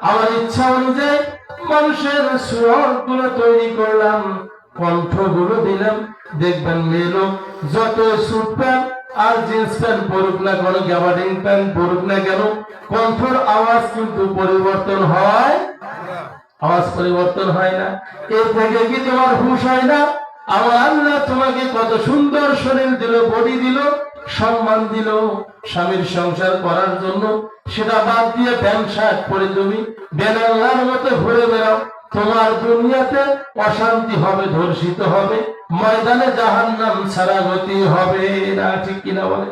আমার ইচ্ছা অনুযায়ী মানুষের সুরগুলো তৈরি করলাম, কণ্ঠগুলো দিলাম। দেখবেন মেয়ে লোক যত স্যুট প্যান্ট আর জিন্স প্যান্ট পরুক না কেন, গ্যাবার্ডিং প্যান্ট পরুক না কেন, কণ্ঠর আওয়াজ কিন্তু পরিবর্তন হয়, আওয়াজ পরিবর্তন হয় না। এর থেকে কি তোমার হুঁশ হয় না? আমার আল্লাহ তোমাকে কত সুন্দর শরীর দিল, বডি দিল, সম্মান দিল স্বামীর সংসার করার জন্য, সেটা বাদ দিয়ে প্যান্ট শার্ট পরে তুমি বেনাল্লার মতো ঘুরে বেড়াও, তোমার দুনিয়াতে অশান্তি হবে, ধর্ষিত হবে, ময়দানে জাহান্নাম ছাড়া গতি হবে না। ঠিক কিনা বলে?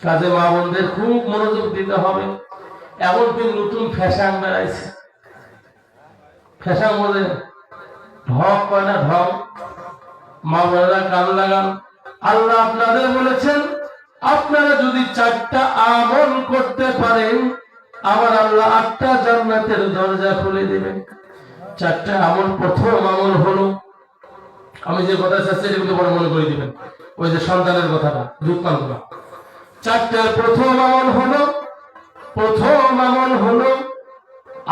কাজে মা বোনদের খুব মনোযোগ দিতে হবে। এমন কি নতুন ফ্যাশন বেড়াইছে, ফ্যাশন বলে ঢক কয় না, ঢক। মা বোনেরা কান লাগান। আল্লাহ আপনাদের বলেছেন, আপনারা যদি 4টা আমল করতে পারেন আমার আল্লাহ 8টা জান্নাতের দরজা খুলে দিবেন। 4টা আমল, প্রথম আমল হলো, আমি যে কথা চাচ্ছি এগুলো বড় মনে করে দিবেন, ওই যে সন্তানের কথাটা দুঃখান্তরা। 4টার প্রথম আমল হলো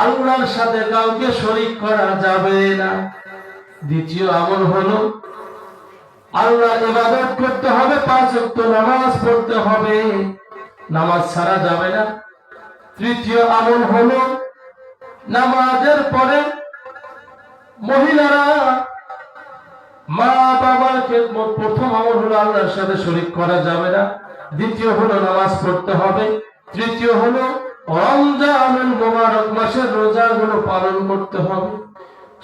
আল্লাহর সাথে কাউকে শরীক করা যাবে না। দ্বিতীয় আমল হলো আল্লাহর ইবাদত করতে হবে, 5 ওয়াক্ত নামাজ পড়তে হবে, নামাজ ছাড়া যাবে না। তৃতীয় আমল হলো নামাজের পরে মহিলারা মা বাবার খেদমত। প্রথম আমল হলো আল্লাহর সাথে শরীক করা যাবে না। দ্বিতীয় হলো নামাজ পড়তে হবে। তৃতীয় হলো রমজানুল মুবারক মাসের রোজাগুলো পালন করতে হবে।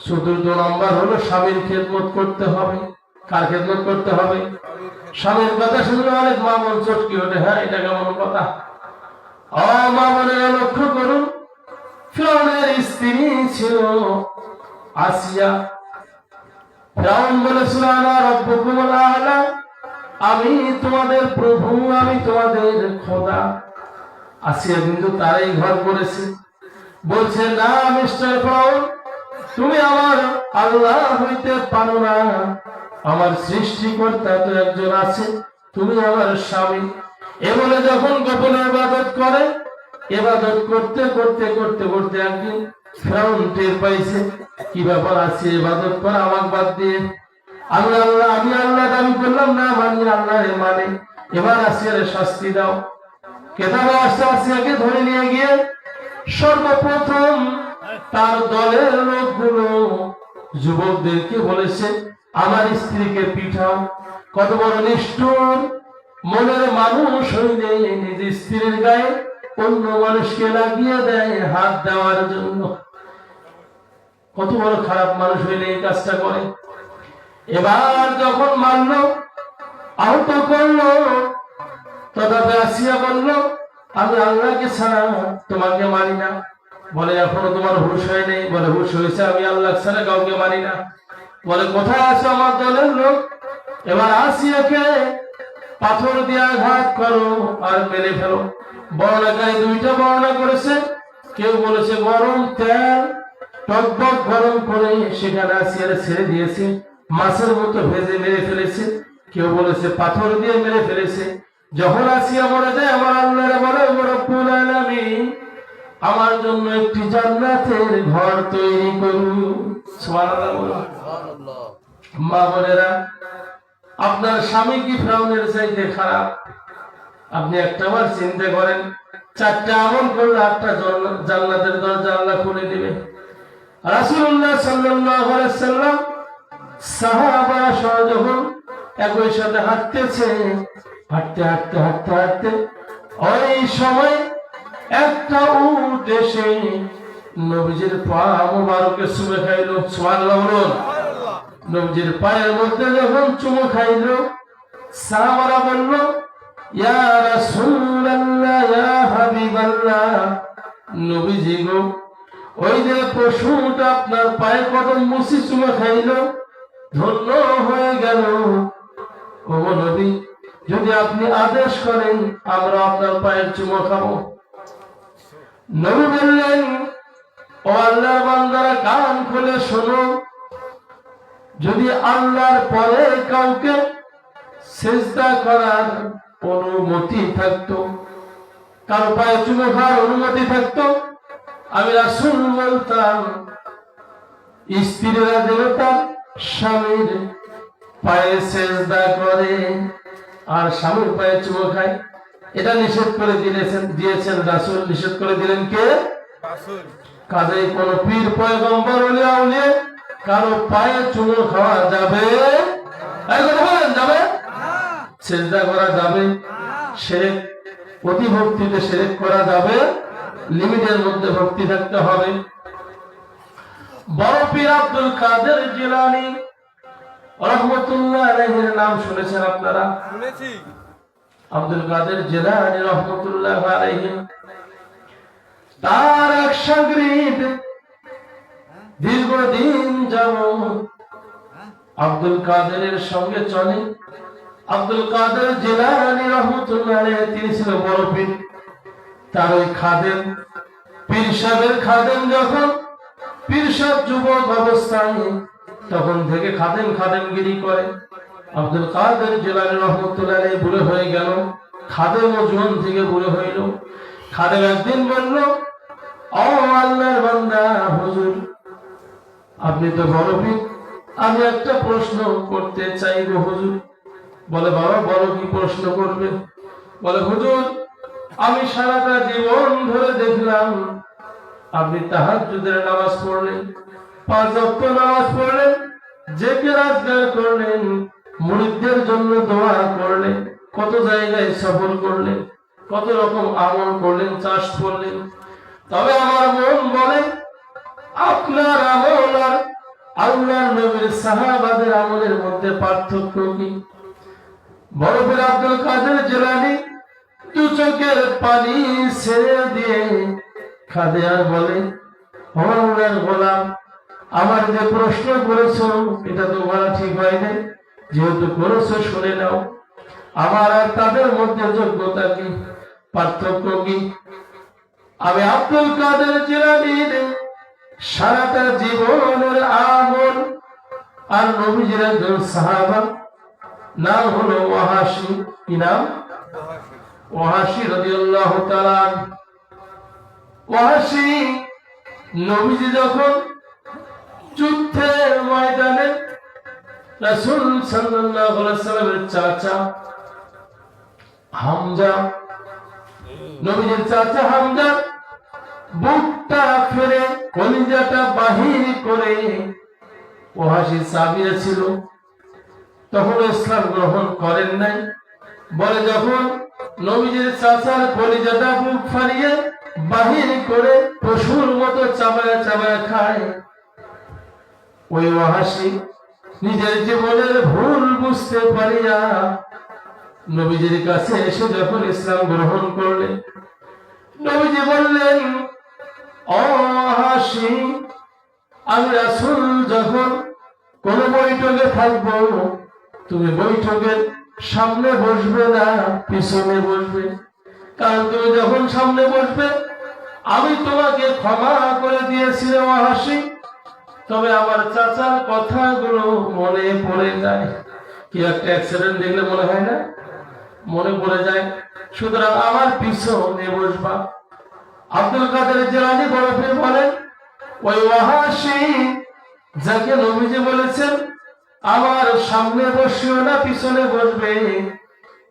চতুর্থ নম্বর হলো স্বামীর খেদমত করতে হবে। কার খেদমত করতে হবে? স্বামীর কথা শুনলে অনেক মা মন চটকি ওঠে, হ্যাঁ এটা কেমন কথা? মা বোনেরা লক্ষ্য করুন, ফিরআউনের স্ত্রী ছিল আসিয়া। ফিরআউন বলেছিল আনা রাব্বুকুমুল আ'লা, আমি তোমাদের প্রভু, আমি তোমাদের খোদা। আসিয়া কিন্তু তারাই ঘর করেছে, বলছে না মিস্টার ফিরআউন, তুমি আমার আল্লাহ হইতে পারো না, আমার সৃষ্টিকর্তা তো একজন আছে, তুমি আমার স্বামী। এ বলে যখন গোপনে ইবাদত করে, ইবাদত করতে করতে করতে করতে একদিন ফিরআউন টের পাইছে, কি ব্যাপার আছে ইবাদত করা আমাকে বাদ দিয়ে, আমি আল্লাহ দাবি করলাম না, মানি আল্লাহরে মানে, এবার আসিয়ার শাস্তি দাও। কেতাবে আসতে আসিয়াকে ধরে নিয়ে গিয়ে সর্বপ্রথম তার দলের লোকগুলো যুবকদেরকে বলেছে আমার স্ত্রীকে পিঠাও। কত বড় নিষ্ঠুর মনের মানুষ হইলে নিজের স্ত্রীর গায়ে অন্য মানুষকে লাগিয়ে দেয় হাত দেওয়ার জন্য। কত বড় খারাপ মানুষ হইলে এই কাজটা করে। এবার যখন মানল, আহত করলো, তথাপি আসিয়া বলল আমি আল্লাহকে ছাড়া তোমাকে মানি না। বলে এখনো তোমার হুঁশ হয় নেই? বলে হুঁশ হয়েছে, আমি আল্লাহ ছাড়া কাউকে মানি না। বলে কোথায় আছে আমার দলের লোক? এবার আসিয়াকে পাথর দিয়ে আঘাত করো আর মেরে ফেলো। বর্ণাকারী 2টা বর্ণনা করেছে, কেউ বলেছে গরম তেল টকবক গরম করে সেখানে আসিয়ারে ছেড়ে দিয়েছে, মাছের মতো ভেজে মেরে ফেলেছে। কেউ বলেছে পাথর দিয়ে মেরে ফেলেছে। যখন আসিয়া মরে যায়, আমার আল্লাহরে বলে রব্বুল আলামিন আমার জন্য একটি জান্নাতের ঘর তৈরি করুন। সুবহানাল্লাহ। মা বোনেরা, আপনার স্বামী কি ফিরআউনের চাইতে খারাপ? আপনি একটাবার চিন্তা করেন, 4টা আমল করলে 8টা জান্নাতের দরজা আল্লাহ খুলে দিবে। রাসূলুল্লাহ সাল্লাল্লাহু আলাইহি ওয়াসাল্লাম সাহাবারা সহ যখন একই সাথে হাঁটতেছে, হাঁটতে হাঁটতে হাঁটতে হাঁটতে ওই সময় একটা উট এসে নবীজির পা মুবারকে চুমে খাইলো। সুবহানাল্লাহ বলুন। নবীজির পায়ের মধ্যে যখন চুমো খাইলো, সাহাবারা বলল ইয়া রাসূলুল্লাহ, ইয়া হাবিবাল্লাহ, নবীজি গো, ওই যে পশুটা আপনার পায়ে কদম মুছি চুমো খাইলো, ধন্য হয়ে গেল। ও নবী, যদি আপনি আদেশ করেন আমরা আপনার পায়ের চুমো খাবো। নবী বললেন ও আল্লাহর বান্দারা, কান খুলে শোনো, যদি আল্লাহর পরে কাউকে সিজদা করার অনুমতি থাকতো, কারো পায়ে চুমো খাওয়ার অনুমতি থাকতো, আমি রাসূল বলতাম স্ত্রীরা যেন তার স্বামীর পায়ে সিজদা করে আর স্বামীর পায়ে চুমো খায়। এটা নিষেধ করে দিয়েছেন রাসূল। নিষেধ করে দিলেন কে? রাসূল। কাজেই কোন পীর পয়গম্বর ওলিয়া উলিয়া কারো পায়ে চুমো খাওয়া যাবে? যাবে? সিজদা করা যাবে? শিরক, অতি ভক্তিতে শিরক করা যাবে? লিমিটের মধ্যে ভক্তি থাকতে হবে। বড় পীর আব্দুল কাদের জিলানী রাহমাতুল্লাহ আলাইহির নাম শুনেছেন আপনারা? শুনেছি। আব্দুল কাদের জিলানী রাহমাতুল্লাহ আলাইহি, তার এক শাগরিদ দীর্ঘদিন যাবত আব্দুল কাদেরের সঙ্গে চলে। আব্দুল কাদের জিলানী রাহমাতুল্লাহ আলাইহি তিনি ছিলেন বড় পীর। তার ওই খাদেম পীর সাহেবের খাদেম যখন পীর সাহেব যুবক অবস্থায় তখন থেকে খাদেমগিরি করে। আব্দুল কাদের জিলানী রহমতুল্লাহ আলাইহি বুড়ো হয়ে গেল, খাদেম ও জুয়ান থেকে বুড়ো হইল। খাদেম একদিন বলল, ও আল্লাহর বান্দা হুজুর, আপনি তো বড় পীর, আমি একটা প্রশ্ন করতে চাইবো হুজুর। বলে, বাবা বলো, কি প্রশ্ন করবে? বলে, হুজুর, আমি সারাটা জীবন ধরে দেখলাম আপনি তাহাজ্জুদের নামাজ পড়লেন, 5 ওয়াক্ত নামাজ পড়লেন, জেকে রাজগার করলেন, মুরিদদের জন্য দোয়া করলেন, কত জায়গায় সফর করলেন, কত রকম আমল করলেন, চাষ করলেন। তবে আমার মন বলে আপনার আমল আর আল্লাহর নবীর সাহাবাদের আমলের মধ্যে পার্থক্য কি? বড় পীর আব্দুল কাদের জিলানী দু চোখের পানি ছেড়ে দিয়ে কাঁদে আর বলে, ও আল্লাহর গোলাম, আমার যে প্রশ্ন করেছো এটা তো বলা ঠিক হয় নাই, যেহেতু করেছো শুনে নাও। আমার আর তাদের মধ্যে যোগ্যতা কি, পার্থক্য কি? আমি আব্দুল কাদের জিলানীর সারাটা জীবনের আমল আর নবীজির একজন সাহাবা, নাম হলো ওয়াহাশী। কি নাম? ওয়াহাশী রাদিয়াল্লাহু তাআলা। ওয়াহাশী নবীজি যখন যুদ্ধের ময়দানে রাসূল সাল্লাল্লাহু আলাইহি ওয়াসাল্লামের চাচা হামজা, নবীজির চাচা হামজা বুকটা ফেরে কলিজাটা বাহির করে ওয়াহাশী সাবিয়া ছিল, তখন ইসলাম গ্রহণ করেন নাই। বলে, যখন নবীজির চাচার কলিজাটা বুক ফাড়িয়ে বাহির করে পশুর মতো চাবায়া চাবায়া খায়, ওই ওয়াহাশী নিজের জীবনের ভুল বুঝতে পারিয়া নবীজির কাছে এসে যখন ইসলাম গ্রহণ করলেন, নবীজি বললেন, ও ওয়াহাশী, আমি রাসূল যখন কোন বৈঠকে থাকবো, তুমি বৈঠকের সামনে বসবে না, পিছনে বসবে। কারণ তুমি যখন সামনে বসবে আমি তোমাকে ক্ষমা করে দিয়েছি ওয়াহাশী, তবে আমার চাচার কথাগুলো মনে পড়ে যায়। কি একটা অ্যাক্সিডেন্ট দেখলে মনে হয় না, মনে পড়ে যায়, সুতরাং আমার পিছনে বসবা। আব্দুল কাদের জিলানী বড় পীর বলেন, ওই ওয়াহাশী যাকে নবীজি বলেছেন আমার সামনে বসিও না, পিছনে বসবে,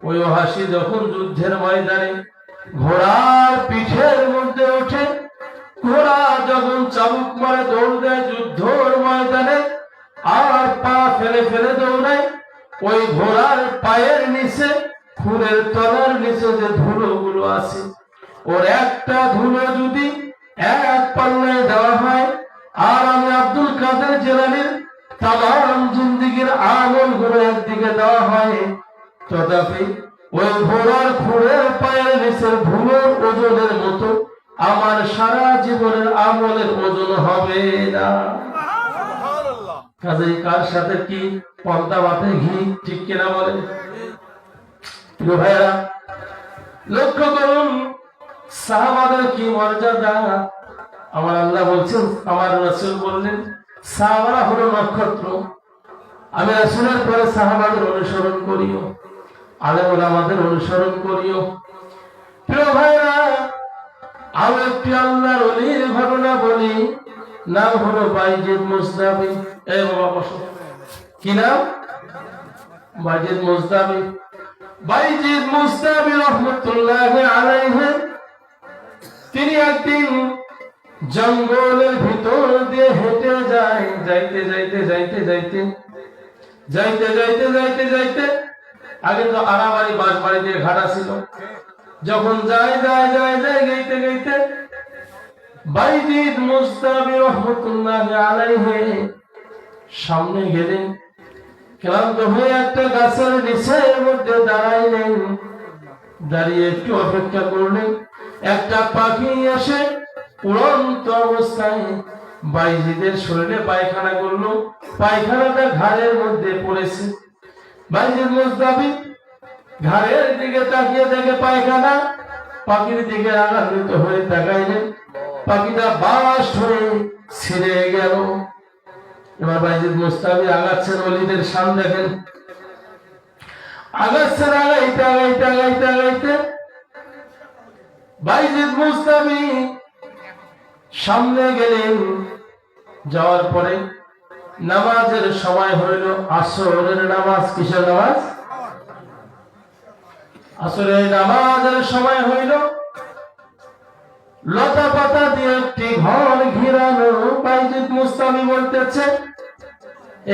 ওই ওয়াহাশী যখন যুদ্ধের ময়দানে ঘোড়ার পিঠের মধ্যে ওঠে, ঘোড়া যখন চাবুক মারে দৌড় দেয় যুদ্ধের ময়দানে, আর পা ফেলে ফেলে দৌড়ায়, ওই ঘোড়ার পায়ের নিচে খুরের তলার নিচে যে ধুলোগুলো আছে, ওর একটা ধুলো যদি এক পাল্লায় দেওয়া হয়, আর আমি আব্দুল কাদের জিলানীর তামাম জিন্দেগীর আমল গুলো একদিকে দেওয়া হয়, তথাপি ওই ঘোড়ার খুরের পায়ের নিচের ধুলোর ওজনের মতো আমার সারা জীবনের আমলের ওজন হবে না। কাজেই কার সাথে কি পর্দা বাতে ঘি, ঠিক কিনা বলে? প্রিয় ভাইরা, লক্ষ্য করুন সাহাবাদের কি মর্যাদা। আমার আল্লাহ বলছেন, আমার রাসূল বললেন, সাহাবারা হলো নক্ষত্র, আমি রাসূলের পরে সাহাবাদের অনুসরণ করিও, আলেম ওলামাদের অনুসরণ করিও। প্রিয় ভাইরা, আর একটি আল্লাহর ওলির ঘটনা বলি, নাম হলো বাইজিদ মুস্তাবি। এই বাবা বসো। কি নাম? বাইজিদ মুস্তাবি। বাইজিদ মুস্তাবি রহমতুল্লাহি আলাইহি, তিনি একদিন জঙ্গলের ভিতর দিয়ে হেঁটে যায়, যাইতে যাইতে যাইতে যাইতে যাইতে যাইতে যাইতে যাইতে, আগে তো আড়াবাড়ি বাঁশবাড়ি দিয়ে ঘাটা ছিল, যখন যায় যায় যায় যায় গাইতে গাইতে বাইজিদ মুস্তাবি রহমতুল্লাহি আলাইহি সামনে গেলেন, ক্লান্ত হয়ে একটা গাছের নিচের মধ্যে দাঁড়াইলেন, দাঁড়িয়ে একটু অপেক্ষা করলেন, একটা পাখি এসে উড়ন্ত অবস্থায় বাইজিদের শরীরে পায়খানা করলো, পায়খানাটা ঘাড়ের মধ্যে পড়েছে। বাইজিদ মুস্তাবি ঘাড়ের দিকে তাকিয়ে দেখে পায়খানা, পাখির দিকে রাগান্বিত হয়ে তাকাইলেন, পাখিটা বাস্ট হয়ে ছিঁড়ে গেল। এবার বাইজিদ মুস্তাবি আগাচ্ছেন, ওলিদের শান দেখেন, আগাচ্ছেন, আগাইতে আগাইতে আগাইতে আগাইতে বাইজিদ মুস্তাবি সামনে গেলেন। যাওয়ার পরে নামাজের সময় হইল, আসরের নামাজ। কিসের নামাজ? আসরের নামাজের সময় হইল। লতা পাতা দিয়ে একটি ঘর ঘিরানো। বাইজিদ মুস্তাবি বলতেছে,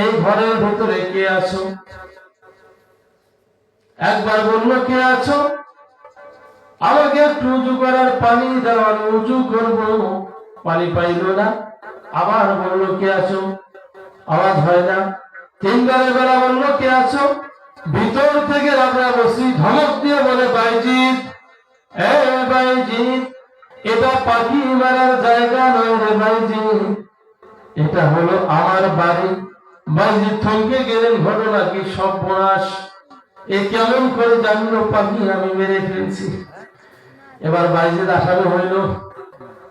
এই ঘরের ভিতরে কে আছো? একবার বলল, কে আছো? আমাকে একটু উজু করার পানি দেওয়ার, উজু করবো, পানি পাইল না। আবার বলল, কে আছো? আওয়াজ হয় না। তিনবারের বেলা বলল, কে আছো? ভিতর থেকে রাবরা বসি ধমক দিয়ে বলে, বাইজিদ, এ বাইজিদ, এটা পাখি মারার জায়গা নয় রে বাইজিদ, এটা হলো আমার বাড়ি। বাইজিদ থমকে গেলেন। ঘটনা কি? সর্বনাশ, এ কেমন করে জানলো পাখি আমি মেরে ফেলছি? এবার বাইজিদ আসামি হইল।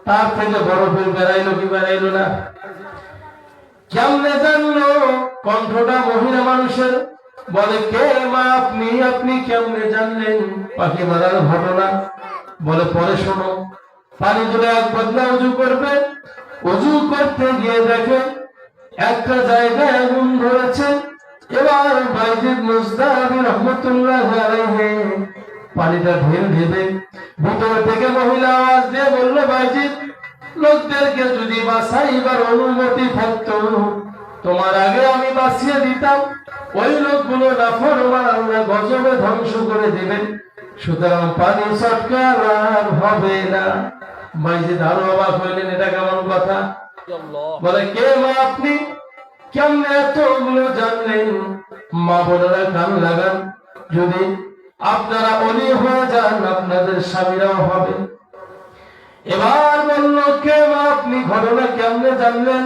তার থেকে বরফের বেড়াইলো কি বেড়াইলো না? কেমনে জানলো? কণ্ঠটা মহিলা মানুষের। বলে, কে মা আপনি? আপনি কেমনে জানলেন পাখি মারার ঘটনা? বলে, পরে শোনো। পানি তুলে এক বদলা উজু করবে। উজু করতে গিয়ে দেখে একটা জায়গায় আগুন ধরেছে। এবার বাইজিদ মুস্তাবি রহমতুল্লাহ আলাইহি পানিটা ঢেল দেবে। ভিতর থেকে মহিলা আওয়াজ দিয়ে বলল, বাইজিদ, লোকদেরকে যদি বাঁচাইবার অনুমতি থাকতো তোমার আগে আমি বাঁচিয়ে দিতাম। ওই লোকগুলো নাফরমান, আল্লাহ গজবে ধ্বংস করে দিবেন, সুতরাং পানি চটকার আর হবে না। বাইজিদ আরো অবাক হইলেন, এটা কেমন কথা? বলে, কে মা আপনি? কেমনে এতগুলো জানলেন? মা বোনেরা কান লাগান, যদি আপনারা অলি হয়ে যান আপনাদের স্বামীরাও হবে। এবার বলল, কে মা আপনি? ঘটনা কেমনে জানলেন?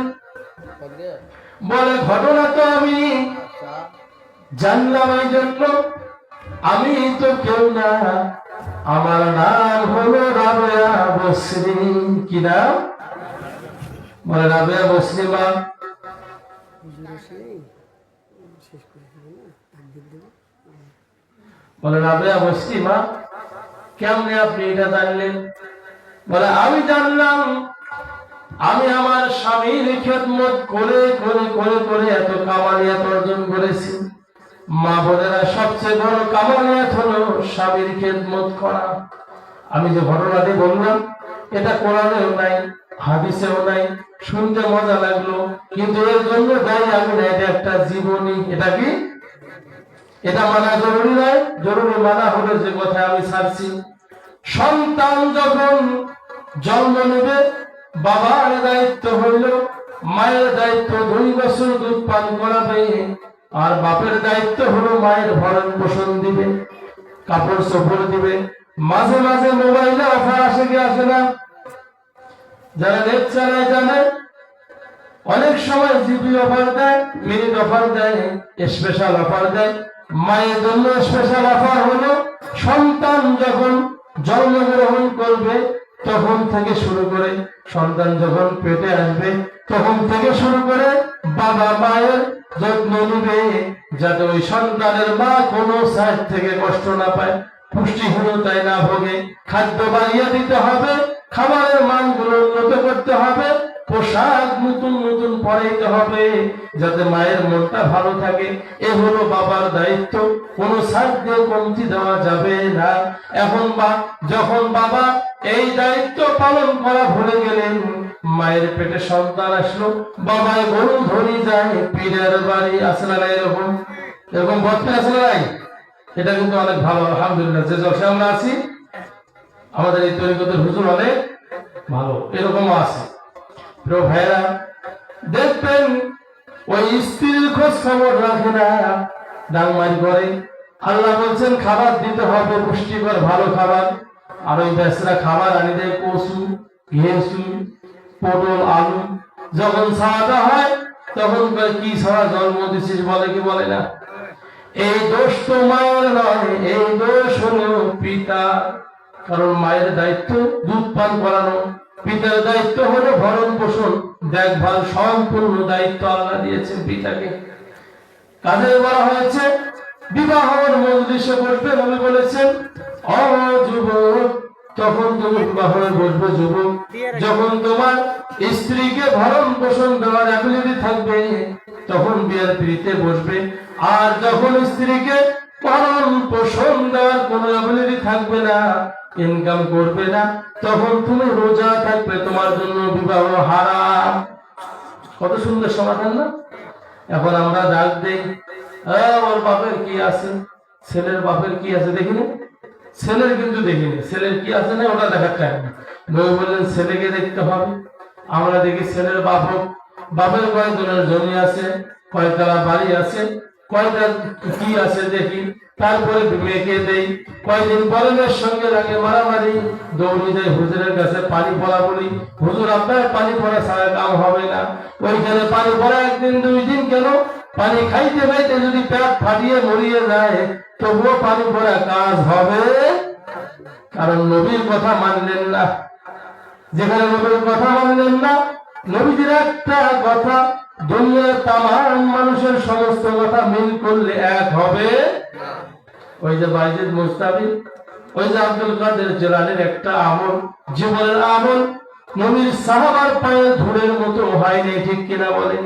বলে, ঘটনা তো আমি জানলাম এই জন্য, আমি তো কেউ না, আমার নাম হলো রাবেয়া বসরি। কি নাম? বলে, রাবেয়া বসরি মা। বলে, রাবেয়া বসরি মা, কেমনে আপনি এটা জানলেন? বলে, আমি জানলাম, আমি আমার স্বামীর খেদমত করে করে করে করে এত কামালিয়াত অর্জন করেছি। মা বোনেরা, সবচেয়ে বড় কামালিয়াত হলো স্বামীর খেদমত করা। আমি যে ঘটনাটি বললাম, এটা কোরআনেও নাই, হাদিসেও নাই। শুনতে মজা লাগলো, কিন্তু এর জন্য দায়ী আমি না, এটা একটা জীবনী। এটা কি? এটা মানা জরুরি নয়, জরুরি মানা হলো যে কথা আমি ছাড়ছি। সন্তান যখন জন্ম নেবে, বাবার দায়িত্ব হইল, মায়ের দায়িত্ব 2 বছর দুধ পান করাবে, আর বাপের দায়িত্ব হলো মায়ের ভরণ পোষণ দিবে, কাপড় চোপড় দিবে। মাঝে মাঝে মোবাইলে অফার আসে কি আসে না? যারা নেট চালায় জানে, অনেক সময় জিবি অফার দেয়, মিনিট অফার দেয়, স্পেশাল অফার দেয়। মায়ের জন্য স্পেশাল অফার হলো, সন্তান যখন জন্মগ্রহণ করবে তখন থেকে শুরু করে, সন্তান যখন পেটে আসবে তখন থেকে শুরু করে বাবা মায়ের যত্ন নিবে, যাতে ওই সন্তানের মা কোনো সাইড থেকে কষ্ট না পায়, পুষ্টিহীনতায় না ভোগে। খাদ্য বাড়িয়ে দিতে হবে, খাবারের মানগুলো উন্নত করতে হবে, পোশাক নতুন নতুন পরাইতে হবে, যাতে মায়ের মনটা ভালো থাকে। এ হলো বাবার দায়িত্ব, কোনো সাইড দিয়ে কমতি দেওয়া যাবে না। এখন যখন বাবা এই দায়িত্ব পালন করা ভুলে গেলেন, মায়ের পেটে সন্তান আসলো, বাবায় গরু ধরি যায় পীরের বাড়ি। আসলে না এরকম? এরকম বলতে আসলে নাই? এটা কিন্তু অনেক ভালো, আলহামদুলিল্লাহ। যে জলসা আমরা আছি, আমাদের এই তরিকতের হুজুর অনেক ভালো, এরকমও আছে। প্রিয় ভাইরা, দেখবেন ওই স্ত্রীর খোঁজ খবর রাখে না, ডাংমারি করে। আল্লাহ বলছেন খাবার দিতে হবে, পুষ্টিকর ভালো খাবার। আর ওই বেসরা খাবার আনি দেয় কচু, ঘেঁসু, পটল, আলু। যখন ছাড়াটা হয় তখন কি ছাড়া জন্ম দিছিস বলে কি বলে না? এই দোষ তো মায়ের নয়, এই দোষ হলো পিতা। কারণ মায়ের দায়িত্ব দুধ পান করানো, পিতার দায়িত্ব হলো ভরণ পোষণ, দেখভাল, সম্পূর্ণ দায়িত্ব আল্লাহ দিয়েছেন পিতাকে। কাজে বলা হয়েছে বিবাহের মজলিসে বসবে, নবী বলেছেন ও যুবক, তখন তুমি বিবাহে বসবে যুবক যখন তোমার স্ত্রীকে ভরণ পোষণ দেওয়ার অ্যাবিলিটি থাকবে, তখন বিয়ের পিড়িতে বসবে। আর যখন স্ত্রীকে ভরণ পোষণ দেওয়ার কোনো অ্যাবিলিটি থাকবে না, ইনকাম করবে না, তখন তুমি রোজা থাকবে, তোমার জন্য বিবাহ হারাম। কত সুন্দর সমাধান না? এখন আমরা ডাক দেই, ওর বাপের কি আছে, ছেলের বাপের কি আছে দেখিনি, ছেলের কিন্তু দেখিনি, ছেলের কি আছে না ওটা দেখার টাইম না। নবী বললেন ছেলেকে দেখতে হবে। আমরা দেখি ছেলের বাপ হোক, বাপের কয়জনের জমি আছে, কয়তলা বাড়ি আছে, কয়টা কি আছে দেখি, তারপরে মেয়েকে দেই। কয়দিন পরে মেয়ের সঙ্গে লাগে মারামারি, দৌড়ে যাই হুজুরের কাছে পানি পড়া বলি, হুজুর আপনার পানি পড়া ছাড়া কাম হবে না। ওইখানে পানি পড়া একদিন দুই দিন কেন, পানি খাইতে খাইতে যদি পেট ফাটিয়ে মরিয়ে যায় তবুও পানি পড়া কাজ হবে, কারণ নবীর কথা মানলেন না। যেখানে নবীর কথা মানলেন না, নবীজির একটা কথা দুনিয়ার তামাম মানুষের সমস্ত কথা মিল করলে এক হবে। ওই যে বাইজিদ মুস্তাফি, ওই যে আব্দুল কাদের জিলানীর একটা আমল, জীবনের আমল নবীর সাহাবার পায়ে ধুলের মতো হয়নি, ঠিক কিনা বলেন?